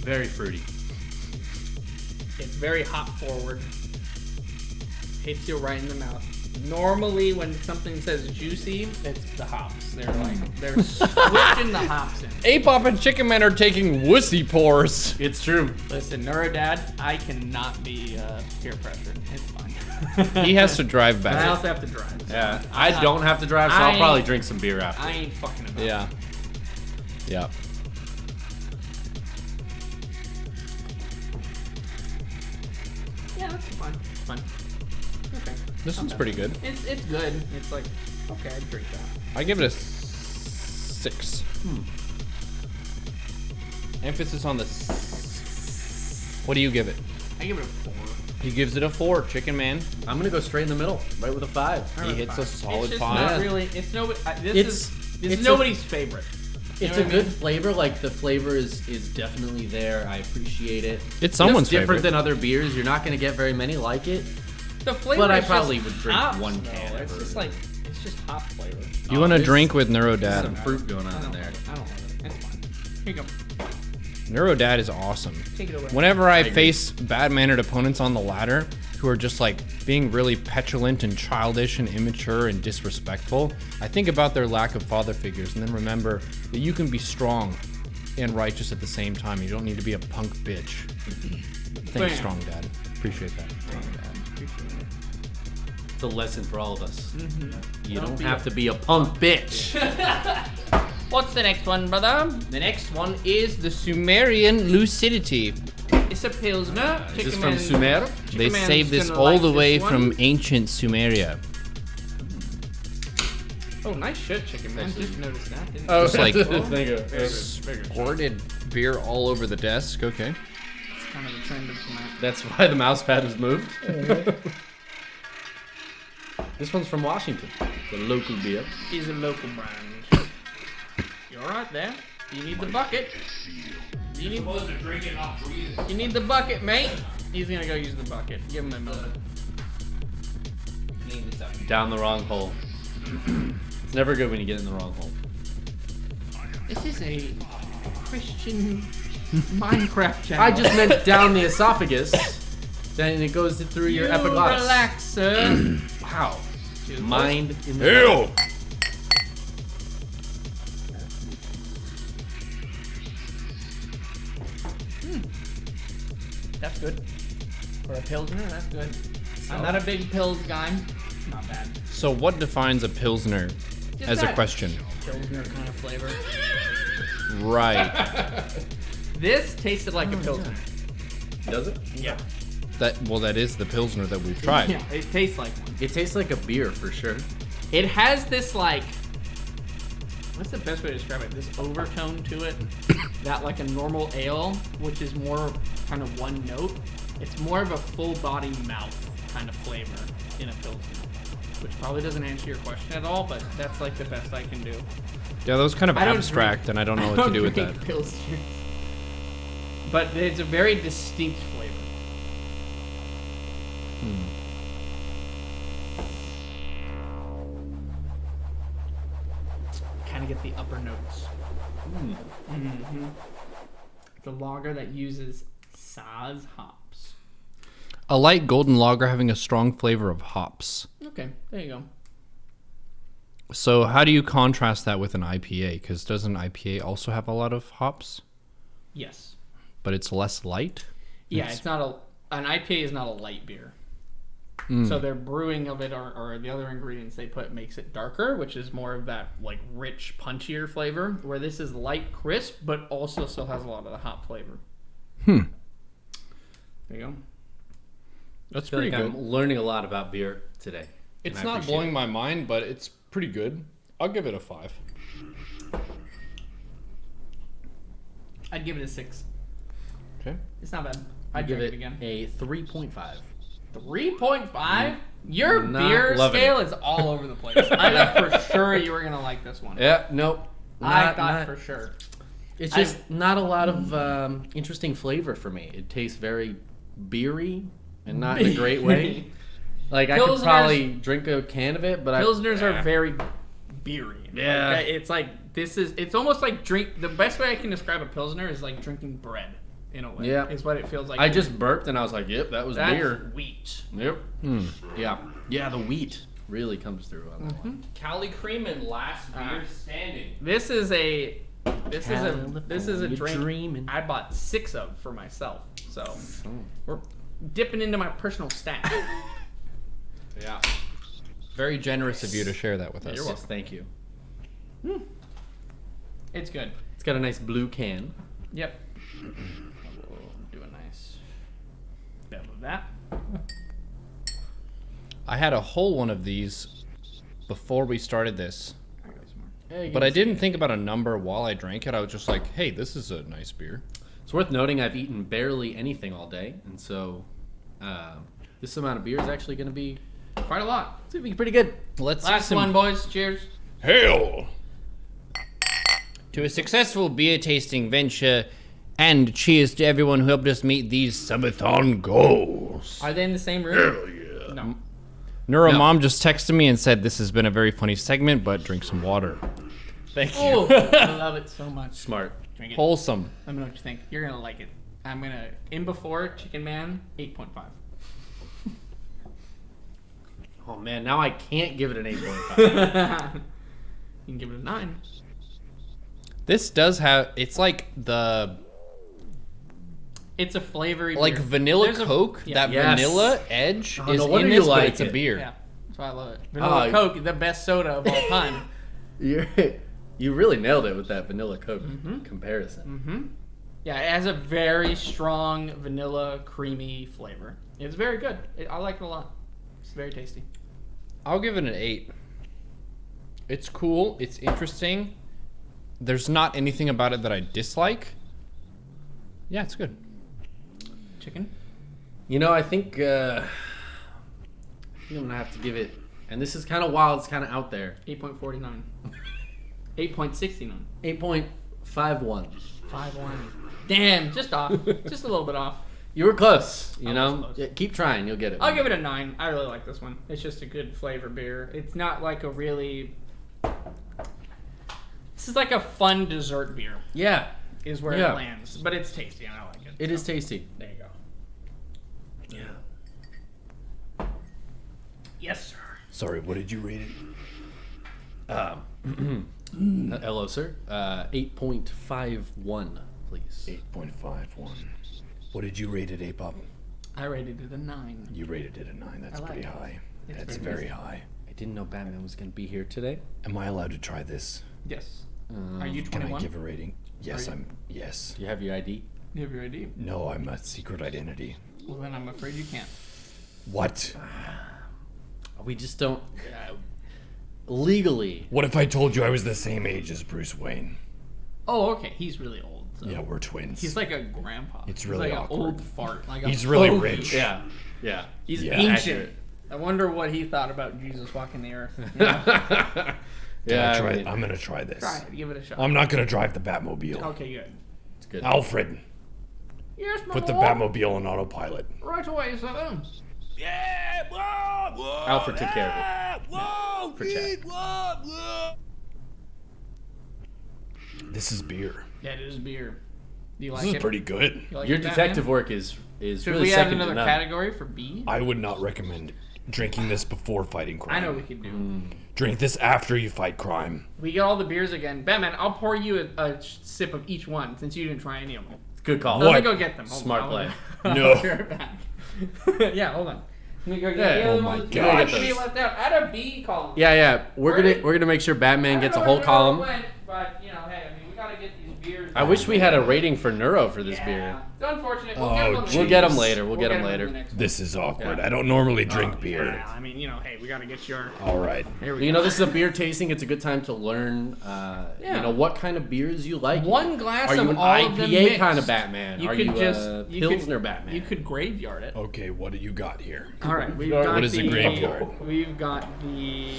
Very fruity. It's very hop forward. hits you right in the mouth. Normally, when something says juicy, it's the hops. They're switching the hops in. Apop and Chicken Man are taking wussy pours. It's true. Listen, Neuro Dad, I cannot be peer pressured. It's fine. He has to drive But I back. also have to drive. So Yeah, I don't have to drive, so I I'll ain't- probably drink some beer after. I ain't fucking about. Yeah. Yeah. Yeah, that's fine. It's fine. Okay. This one's pretty good. It's good. It's like, okay, I'd drink that. I give it a 6. Emphasis on the What do you give it? I give it a 4. He gives it a 4, Chicken Man. I'm gonna go straight in the middle, right with a 5. He hits a solid It's just 5. not really. It's nobody. This It's is nobody's favorite. You It's know a what I good mean? flavor. Like the flavor is definitely there. I appreciate it. It's someone's It's different favorite. than other beers. You're not gonna get very many like it. The flavor. But I is probably just would drink hops, one though. can It's ever. just like it's just hop flavor. You want to this- drink with Neuro Some Dad? fruit going I on in don't there. love it. I don't love it. It's fine. Here you go. Neuro Dad is awesome. Take it away. Whenever I agree. face bad-mannered opponents on the ladder who are just like being really petulant and childish and immature and disrespectful, I think about their lack of father figures and then remember that you can be strong and righteous at the same time. You don't need to be a punk bitch. Thanks, Bam. Strong Dad. Appreciate that. It's a lesson for all of us. You Don't don't be have a- to be a punk bitch. What's the next one, brother? The next one is the Sumerian Lucidity. It's a pilsner. Is this from Sumer? They Man's saved this gonna all like the this way one. from ancient Sumeria. Oh, nice shit, Chicken Man. Just noticed that. Didn't Just like Very squirted beer all over the desk. Okay. kind of the trend of tonight. That's why the mouse pad was moved. This one's from Washington, the local beer. Is a local brand. You're right there. You need the bucket. You need the bucket, mate. He's gonna go use the bucket. Give him a moment. Down the wrong hole. It's never good when you get in the wrong hole. This is a Christian Minecraft channel. I just meant down the esophagus. Then it goes through your You epiglottis. relax, sir. Wow. Dude, Mind in the Ew. That's good. For a pilsner, that's good. I'm not a big pills guy. Not bad. So what defines a pilsner Just as a that question? Pilsner kind of flavor. Right. This tasted like a pilsner. Does it? Yeah. That is the pilsner that we've tried. Yeah, it tastes like one. It tastes like a beer for sure. It has this like, what's the best way to describe it? This overtone to it, that like a normal ale, which is more kind of one note. It's more of a full body mouth kind of flavor in a pilsner, which probably doesn't answer your question at all, but that's like the best I can do. Yeah, that was kind of I don't abstract, drink- and I don't know what to do with that. Pilsner. But it's a very distinct flavor. Kind of get the upper notes. It's a lager that uses Saaz hops. A light golden lager having a strong flavor of hops. Okay, there you go. So how do you contrast that with an IPA? Because doesn't an IPA also have a lot of hops, Yes. but it's less light? Yeah, it's not an IPA is not a light beer. So their brewing of it or the other ingredients they put makes it darker, which is more of that like rich, punchier flavor. Where this is light, crisp, but also still has a lot of the hop flavor. There you go. That's I feel pretty like good. I'm learning a lot about beer today. It's and I not appreciate blowing it. my mind, but it's pretty good. I'll give it a 5. I'd give it a 6. Okay. It's not bad. I I'd give drink it it again. a 3.5. 3.5? Your Not beer loving scale is all over the place. I thought for sure you were gonna like this one. Yeah, nope. I thought for sure. It's just not a lot of interesting flavor for me. It tastes very beery and not in a great way. Like I could Pilsners- probably drink a can of it, but Pilsners are very beery. Yeah. Like, it's like it's almost like the best way I can describe a pilsner is like drinking bread. in a way. Yeah. Is what it feels like. I just burped and I was like, yep, that was That's beer. wheat. Yep. Yeah. Yeah, the wheat really comes through on that one. Cali Creamin, last beer standing. This is a drink Dreamin'. I bought 6 of for myself. So we're dipping into my personal stack. Yeah. Very generous of you to share that with us. You're welcome. Thank you. It's good. It's got a nice blue can. Yep. We'll do a nice bit of that. I had a whole one of these before we started this, I got some more. but I didn't think about a number while I drank it. I was just like, hey, this is a nice beer. It's worth noting I've eaten barely anything all day, and so this amount of beer is actually going to be Quite a lot. it's gonna be pretty good. Let's see Last some one, boys. Cheers. Hail to a successful beer tasting venture, and cheers to everyone who helped us meet these subathon goals. Are they in the same room? Hell yeah. No. Neuro No. Mom just texted me and said this has been a very funny segment, but drink some water. Thank you. Oh, I love it so much. Smart. Drink it. Wholesome. Let me know what you think. You're gonna like it. I'm gonna in before Chicken Man 8.5. Oh man, now I can't give it an 8.5. You can give it a 9. This does have, it's like the, It's a flavory like beer. vanilla There's a- Coke, yeah. that Yes. vanilla edge Oh, is no wonder in you this, but like it's a it. beer. Yeah, that's why I love it. Vanilla Coke, the best soda of all time. You really nailed it with that vanilla Coke comparison. Yeah, it has a very strong vanilla creamy flavor. It's very good. I like it a lot. It's very tasty. I'll give it an 8. It's cool. It's interesting. There's not anything about it that I dislike. Yeah, it's good. Chicken. You know, I think I'm gonna have to give it, and this is kind of wild. It's kind of out there. 8.49. 8.69. 8.51. 5.1. Damn, just off. Just a little bit off. You were close. You I know, was close. Yeah, keep trying. You'll get it. I'll give it a 9. I really like this one. It's just a good flavor beer. It's not like a really... This is like a fun dessert beer, Yeah, is where Yeah. it lands. But it's tasty, and I like it. it is tasty. There you go. Yeah. Yes, sir. Sorry, what did you rate it? Hello, sir. 8.51, please. 8.51. What did you rate it, Apop? I rated it a 9. You rated it a 9. That's I like pretty it. high. It's That's very very tasty. high. I didn't know Batman was gonna be here today. Am I allowed to try this? Yes. Are you Can 21? I give a rating? Yes, you? yes. Do you have your ID? You have your ID? No, I'm a secret identity. Well, then I'm afraid you can't. What? We just don't. Legally. What if I told you I was the same age as Bruce Wayne? Oh, okay. He's really old. So. Yeah, we're twins. He's like a grandpa. It's He's really like awkward. an old fart. Like He's a really bogey. rich. Yeah. Yeah. He's Yeah. ancient. Accurate. I wonder what he thought about Jesus walking the earth. You know? Yeah. I Try, mean, I'm gonna try this. Try it. Give it a shot. I'm not gonna drive the Batmobile. Okay, good. it's good. Alfred, Yes, my put the lord. Batmobile on autopilot. Right away, sir. Yeah, whoa, whoa, Alfred took care of it. Whoa, For chat. This is beer. Yeah, it is beer. Do you like This it? is pretty good. You like Your it, Batman? detective work is Should really we add second another to none. category for B? I would not recommend drinking this before fighting crime. I know we could do. Drink this after you fight crime. We get all the beers again. Batman, I'll pour you a sip of each one since you didn't try any of them. Good call. Let me go get them. Hold Smart on. play. No. I'll be right back. Yeah, hold on. Let me go get Yeah. the Oh other my ones. God. Oh, I should be left out. Add a B column. Yeah. We're Where gonna make sure I Batman don't gets a know whole where column. Neuro went, but you know, hey, I mean, we gotta get these beers. I wish we had a rating for Neuro for this beer. Yeah. It's unfortunate. We'll Oh, get them on the We'll next get 'em one. later. We'll get 'em on the later. next one. This is awkward. Yeah. I don't normally drink beer. Yeah, I mean, you know, hey, we gotta get your. All right. Here we You go. know, this is a beer tasting. It's a good time to learn, Yeah. you know, what kind of beers you like. One glass Are you of an all of them IPA mixed. kind of Batman? You Are could you just a you could- Pilsner Batman? You could graveyard it. Okay, what do you got here? All right, we've What got is a the graveyard? We've got the.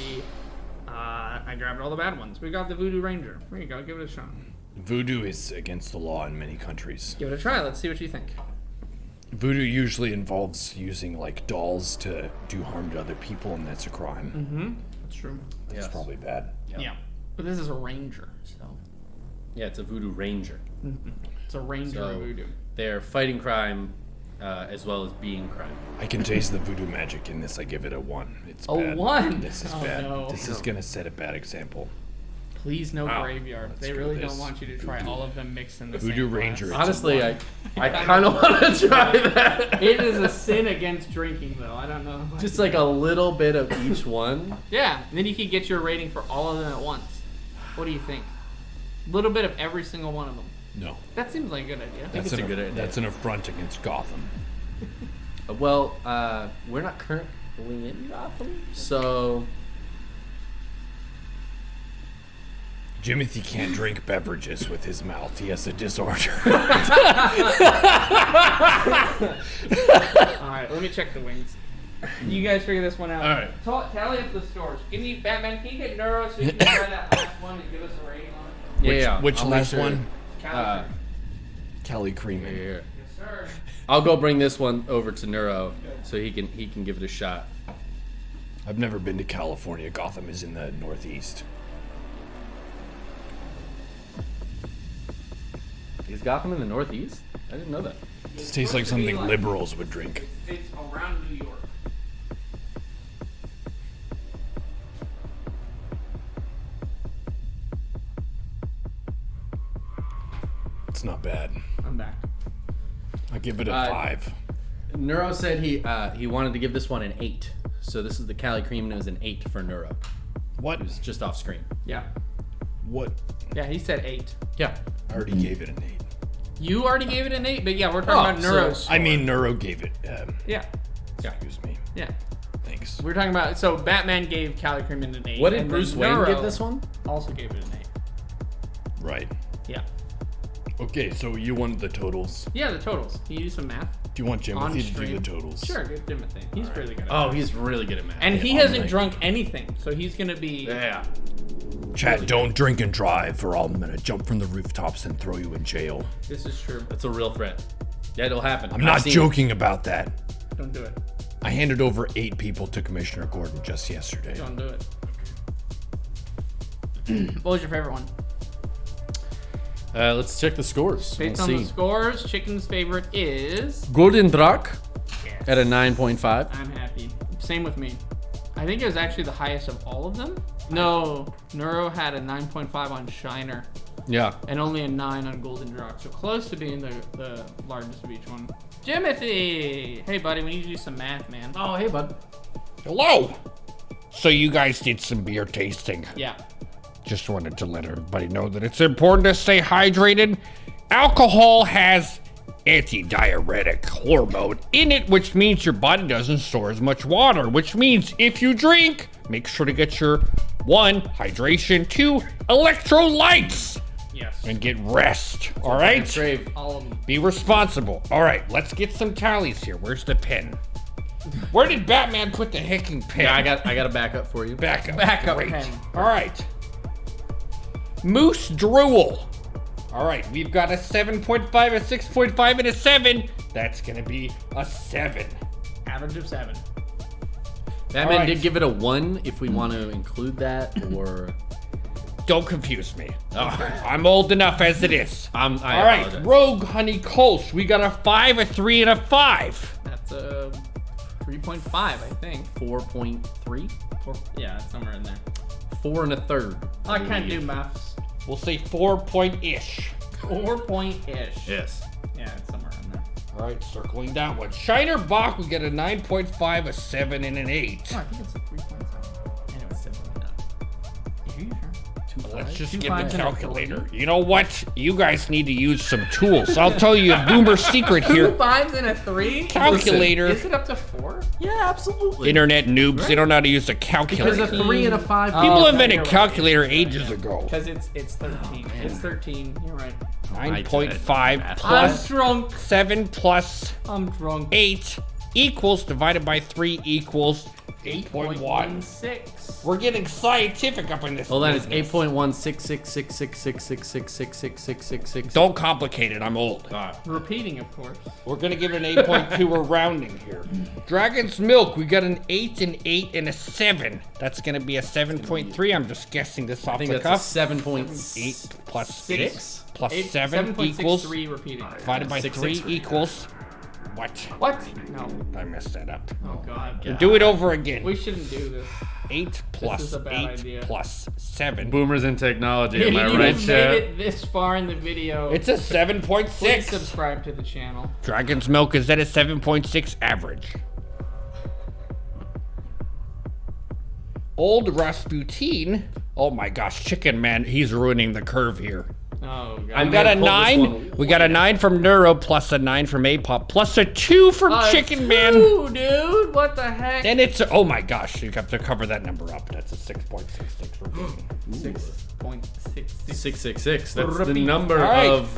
I grabbed all the bad ones. We got the Voodoo Ranger. There you go. Give it a shot. Voodoo is against the law in many countries. Give it a try. Let's see what you think. Voodoo usually involves using like dolls to do harm to other people, and that's a crime. Mm-hmm. That's true. That's Yes. probably bad. Yeah. But this is a ranger, so Yeah, it's a Voodoo Ranger. it's a ranger of So- voodoo. they're fighting crime as well as being crime. I can taste the voodoo magic in this. I give it a 1. It's A bad. 1? This is Oh, bad. no. This is gonna set a bad example. Please no Wow. graveyard. Let's They go really this. don't want you to try all of them mixed in the Voodoo same Ranger. glass. Honestly, I kind of want to try that. It is a sin against drinking, though. I don't know. Just like a little bit of each one. Yeah, then you could get your rating for all of them at once. What do you think? A little bit of every single one of them. No. That seems like a good idea. it's a good idea. That's an affront against Gotham. Well, we're not currently in Gotham, so Jimothy can't drink beverages with his mouth. He has a disorder. Alright, let me check the wings. You guys figure this one out. Alright. Tally up the scores. Can you, Batman, can you get Neuro so you can try that last one and give us a rating on it? Which I'll last make sure- one? Cali. Cali Creamin. Here. Yes, sir. I'll go bring this one over to Neuro so he can give it a shot. I've never been to California. Gotham is in the Northeast. Is Gotham in the Northeast? I didn't know that. This tastes like something liberals would drink. It's around New York. It's not bad. I'm back. I give it a 5. Neuro said he wanted to give this one an 8. So this is the Cali Creamin. It was an 8 for Neuro. What? It was just off screen. Yeah. What? Yeah, he said 8. Yeah. I already gave it an 8. You already gave it an 8, but yeah, we're talking about so- Neuro's. I mean, Neuro gave it. Yeah. Yeah. Excuse me. Yeah. Thanks. We're talking about, so Batman gave Cali Creamin an 8. What did and Bruce then Wayne Neuro give this one? Also gave it an 8. Right. Yeah. Okay, so you wanted the totals. Yeah, the totals. Can you do some math? Do you want On Jimothy to do stream? the totals? Sure, give Timothy. He's really good at Oh, it. he's really good at math. And he Yeah, hasn't I'm drunk anything, so he's gonna be. Yeah. Chat, don't drink and drive, or I'm gonna jump from the rooftops and throw you in jail. This is true. That's a real threat. Yeah, it'll happen. I'm not joking about that. Don't do it. I handed over 8 people to Commissioner Gordon just yesterday. Don't do it. What was your favorite one? Let's check the scores. Based on the scores, Chicken's favorite is. Gulden Draak Yes. at a 9.5. I'm happy. Same with me. I think it was actually the highest of all of them. No, Neuro had a 9.5 on Shiner Yeah. and only a 9 on Gulden Draak, so close to being the largest of each one. Jimothy! Hey, buddy, we need to do some math, man. Oh, hey, bud. Hello! So you guys did some beer tasting. Yeah. Just wanted to let everybody know that it's important to stay hydrated. Alcohol has anti-diuretic hormone in it, which means your body doesn't store as much water, which means if you drink, make sure to get your 1, hydration, 2, electrolytes, Yes. and get rest. All right? Crave. All of them. Be responsible. All right, let's get some tallies here. Where's the pen? Where did Batman put the hecking pen? Yeah, I got a backup for you. Backup. Backup Great. pen. All right. Moose Drool. All right, we've got a 7.5, a 6.5, and a 7. That's going to be a 7. Average of 7. Batman Alright. did give it a 1 if we want to include that, or... Don't confuse me. I'm old enough as it is. I All right, apologize. Rogue Honey Kolsch. We got a 5, a 3, and a 5. That's a 3.5, I think. 4.3? Yeah, it's somewhere in there. 4 1/3. I can't do maths. We'll say 4-point-ish. 4-point-ish. Yes. Yeah, it's somewhere in there. All right, circling that one. Shiner Bock, we get a 9.5, a 7, and an 8. Oh, I think it's a 3.7. Anyway, 7. Are you sure? Let's just Two get the fives and a calculator. You know what? You guys need to use some tools. I'll tell you a boomer secret 2 here. 5s and a 3? Calculator. Is it up to 4? Yeah, absolutely. Internet noobs, they don't know how to use a Because calculator. a 3 and a 5. Oh, People okay, invented you're right. calculator ages ago. Because it's 13. It's 13. You're right. 9.5 I'm plus drunk. 7 plus I'm drunk. 8 equals divided by 3 equals 8.1. 8.16. We're getting scientific up in this. Hold on, it's business. 8.1666666666666. Don't complicate it. I'm old. Repeating, of course. We're gonna give it an 8.2. We're rounding here. Dragon's Milk. We got an 8, an 8, and a 7. That's gonna be a 7.3. I'm just guessing this off I think the that's cuff. a 7.8 8 plus 6 6 plus 7 equals 7.63 repeating. divided by 3 6.63. equals what? What? No. I messed that up. Oh, God. Do it over again. We shouldn't do this. 8 plus is a bad 8 idea. plus 7. Boomers in technology, am I If right, you've Chad? made it this far in the video, It's a please 7.6. subscribe to the channel. Dragon's Milk is at a 7.6 average. Old Rasputin. Oh my gosh, Chicken Man, he's ruining the curve here. Oh, God. I'm We got a gonna pull this 9. one We got a 9 from Neuro plus a 9 from Apop plus a 2 from Chicken Man. Dude, what the heck? Then it's oh my gosh, you have to cover that number up. That's a 6.66 repeating. 6.66. 666. That's the Repeat. number All right. of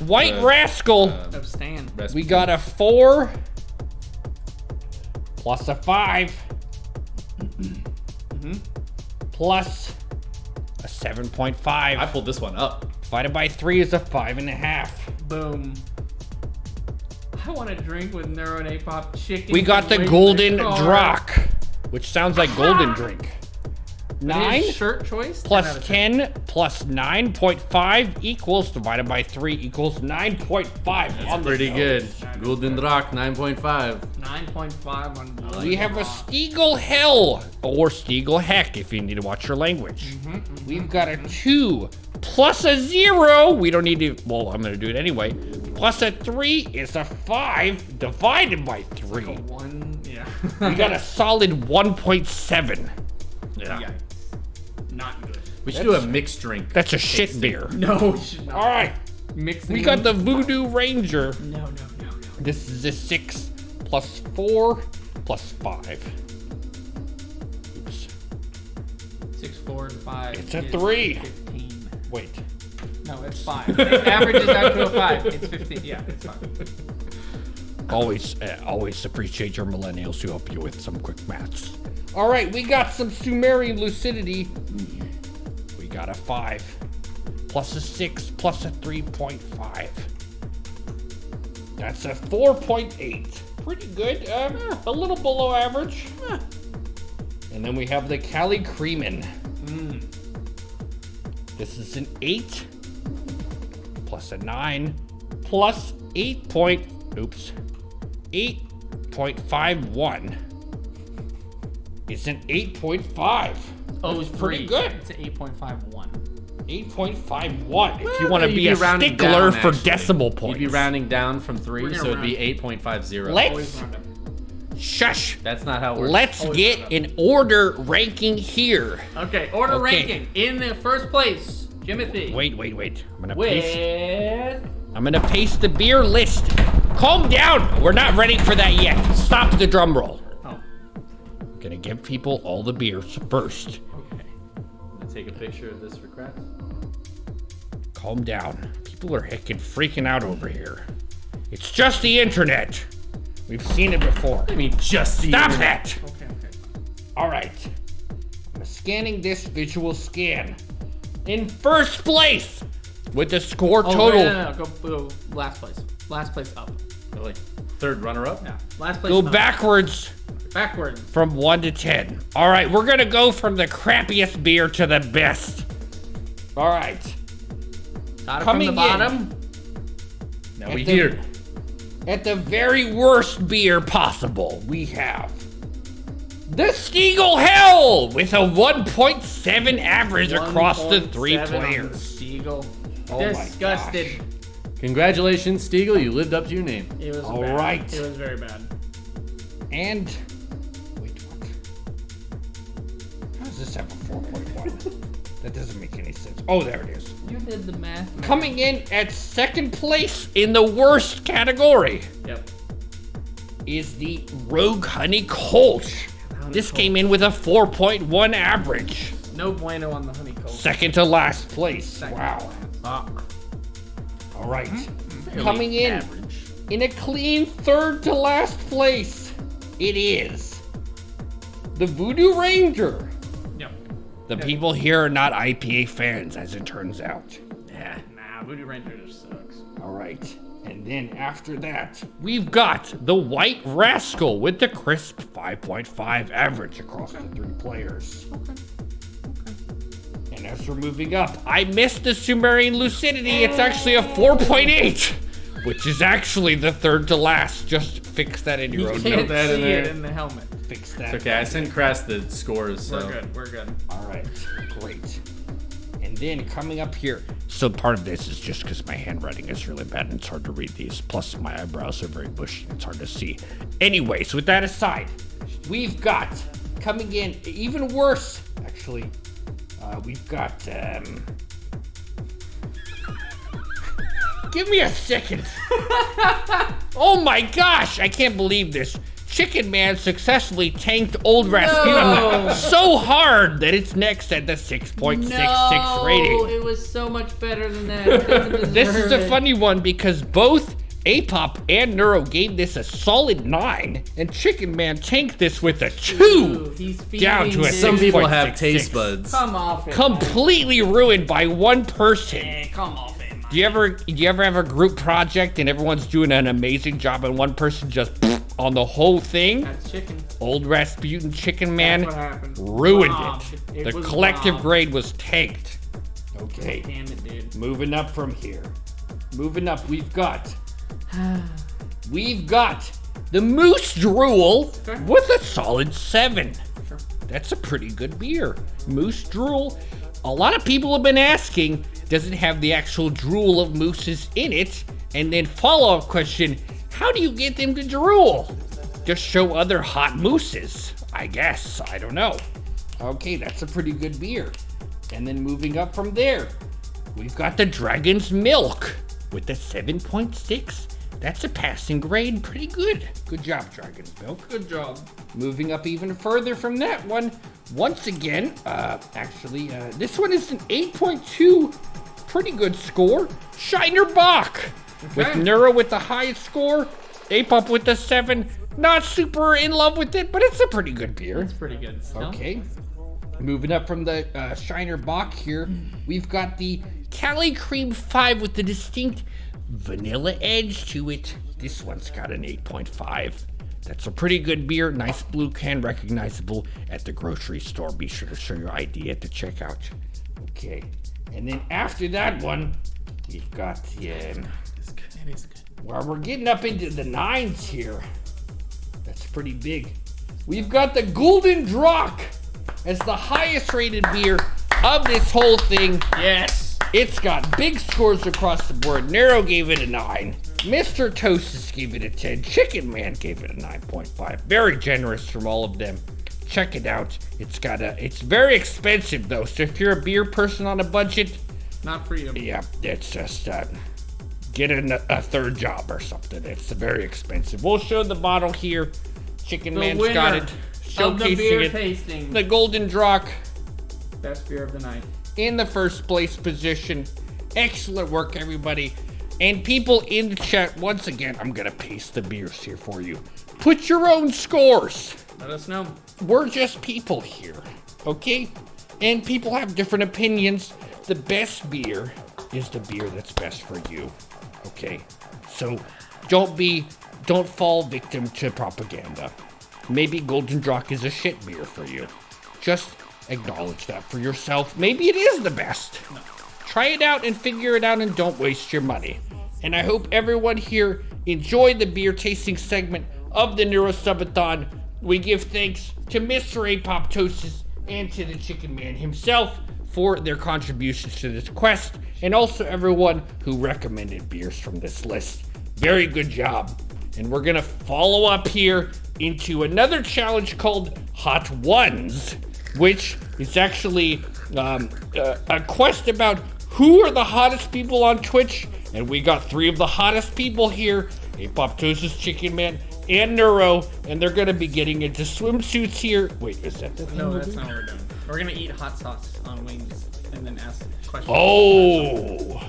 White Rascal. Abstain. We got a 4 plus a 5 plus a 7.5 I pulled this one up. divided by 3 is a 5.5. Boom. I want to drink with Neuro and Apop chicken. We got the Wait in Gulden car. Draak, which sounds like golden drink. His 9 shirt choice? plus 10 out of 10. 10 plus 9.5 equals divided by 3 equals 9.5. That's pretty good. Gulden Draak, 9.5. 9.5 on We have a Stiegel Hell, or Stiegel Heck if you need to watch your language. We've got a 2 plus a 0. We don't need to, well, I'm going to do it anyway. Plus a 3 is a 5 divided by 3. one. Yeah. We got a solid 1.7. Yeah. Yikes. Not good. We should do a mixed drink. That's a shit beer. No, we should not. All right, Mixing we got the them. Voodoo Ranger. No. This is a 6 plus 4 plus 5. Oops. 6, 4, and 5. It's a is 3. 15. Wait. No, it's 5. It averages out to a 5. It's 15. Yeah, it's 5. Always appreciate your millennials who help you with some quick maths. All right, we got some Sumerian Lucidity. We got a 5 plus a 6 plus a 3.5. That's a 4.8. Pretty good. A little below average. And then we have the Cali Creamin. This is an 8 plus a 9 plus 8.51. It's an 8.5. Oh, That's pretty good. It's an 8.51. 8.51. If you want to You'd be a rounding stickler down, for actually. decimal points. You'd be rounding down from 3, We're so gonna it'd be 8.50. Let's Always round up. shush. That's not how it works. Let's Always get round up. an order ranking here. Okay, order Okay. ranking. In the first place, Jimothy. Wait. I'm With gonna paste the beer list. Calm down. We're not ready for that yet. Stop the drum roll. Oh, Gonna give people all the beers first. okay. I'm gonna take a picture of this request. Calm down. People are freaking out over here. It's just the internet. We've seen it before. I mean, just the Stop internet. that. Okay. All right. I'm scanning this visual scan. In first place with the score Oh, total. no. Go last place. Last place up. Like third runner-up. Yeah. Last place Go up. backwards Backwards. from 1 to 10. All right, we're gonna go from the crappiest beer to the best. All right. Got it Coming from the in. bottom. Now At we the- here. At the very worst beer possible, we have the Stiegel Hell with a 1.7 average across the 3 1.7 on the players. Stiegel. Oh my Disgusted. gosh. Congratulations, Stiegel. You lived up to your name. It was All bad. right. It was very bad. And wait, what? How does this have a 4.1? That doesn't make any sense. Oh, there it is. You did the math. man. Coming in at second place in the worst category Yep. is the Rogue Honey Kolsch. This came in with a 4.1 average. No bueno on the honeycomb. Second to last place. Second. Wow. Ah, All right. Coming in average. in a clean third to last place, it is the Voodoo Ranger. Yep. The people here are not IPA fans, as it turns out. Yeah. Nah, Voodoo Ranger just sucks. All right. And then after that, we've got the White Rascal with the crisp 5.5 average across the 3 players. Okay. And as we're moving up, I missed the Sumerian Lucidity. It's actually a 4.8, which is actually the third to last. Just fix that in your You own can't notes. that in see there. it in the helmet. Fix that. It's okay, I sent Crass the scores, so. We're good. All right, great. And then coming up here, so part of this is just because my handwriting is really bad and it's hard to read these. Plus my eyebrows are very bushy and it's hard to see. Anyways, with that aside, we've got coming in even worse, actually. We've got, give me a second. Oh my gosh, I can't believe this. Chicken Man successfully tanked old Rasputin so hard that it's next at the 6.66 rating. It was so much better than that. It doesn't This is deserve a it. funny one because both Apop and Neuro gave this a solid 9, and Chicken Man tanked this with a 2. He's Down to a feeding Some dude. people have 6.66. taste buds. Come off it. Completely ruined by one person. Man. Come off it. Man. Do you ever have a group project and everyone's doing an amazing job and one person just on the whole thing? That's chicken. Old Rasputin Chicken Man That's what happened. ruined Robbed. it. The was collective robbed. grade was tanked. Okay, Damn it, dude. moving up from here. Moving up, we've got the Moose Drool Okay. with a solid 7. Sure. That's a pretty good beer. Moose Drool. A lot of people have been asking, does it have the actual drool of mooses in it? And then follow-up question, how do you get them to drool? Just show other hot mooses, I guess. I don't know. Okay, that's a pretty good beer. And then moving up from there, we've got the Dragon's Milk with the 7.6. That's a passing grade, pretty good. Good job, Dragon's Milk. Good job. Moving up even further from that one, once again, this one is an 8.2, pretty good score. Shiner Bock, with Okay. Neuro with the highest score, Apop with the 7. Not super in love with it, but it's a pretty good beer. It's pretty good. Still. Okay. Moving up from the Shiner Bock here, we've got the Cali Cream 5 with the distinct vanilla edge to it. This one's got an 8.5. That's a pretty good beer. Nice blue can, recognizable at the grocery store. Be sure to show your ID at the checkout. Okay. And then after that one, we've got It's good. It is good. well, we're getting up into the 9s here. That's pretty big. We've got the Gulden Draak as the highest rated beer of this whole thing. Yes. It's got big scores across the board. Neuro gave it a 9. Mr. Toastus gave it a 10. Chicken Man gave it a 9.5. Very generous from all of them. Check it out. It's very expensive though. So if you're a beer person on a budget, Not for you. yeah, it's just get a third job or something. It's very expensive. We'll show the bottle here. Chicken The Man's winner got it. of the beer Showcasing it. tasting. The Gulden Draak Best beer of the night. in the first place position. Excellent work, everybody. And people in the chat, once again, I'm gonna paste the beers here for you. Put your own scores. Let us know. We're just people here, okay? And people have different opinions. The best beer is the beer that's best for you, okay? So don't fall victim to propaganda. Maybe Gulden Draak is a shit beer for you. Just acknowledge that for yourself. Maybe it is the best. Try it out and figure it out and don't waste your money. And I hope everyone here enjoyed the beer tasting segment of the Neuro Subathon. We give thanks to Mr. Apoptosis and to the Chicken Man himself for their contributions to this quest, and also everyone who recommended beers from this list. Very good job. And we're gonna follow up here into another challenge called Hot Ones, which is actually a quest about who are the hottest people on Twitch. And we got 3 of the hottest people here, Apoptosis, Chicken Man, and Neuro, and they're gonna be getting into swimsuits here. Wait, is that the thing? No, that's not what we're doing. We're gonna eat hot sauce on wings and then ask questions. Oh,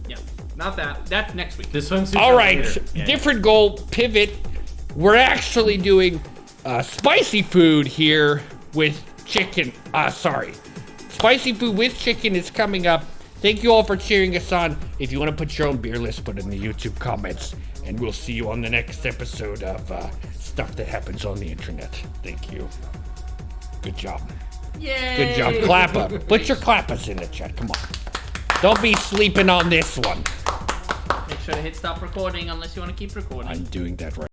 Yeah. not that. That's next week. The swimsuit. All right, later. Yeah. different goal, pivot. We're actually doing spicy food here with chicken. Spicy food with chicken is coming up. Thank you all for cheering us on. If you want to put your own beer list, put it in the YouTube comments. And we'll see you on the next episode of Stuff That Happens on the Internet. Thank you. Good job. Yay! Good job. Clap up. Put your clappers in the chat. Come on. Don't be sleeping on this one. Make sure to hit stop recording unless you want to keep recording. I'm doing that right.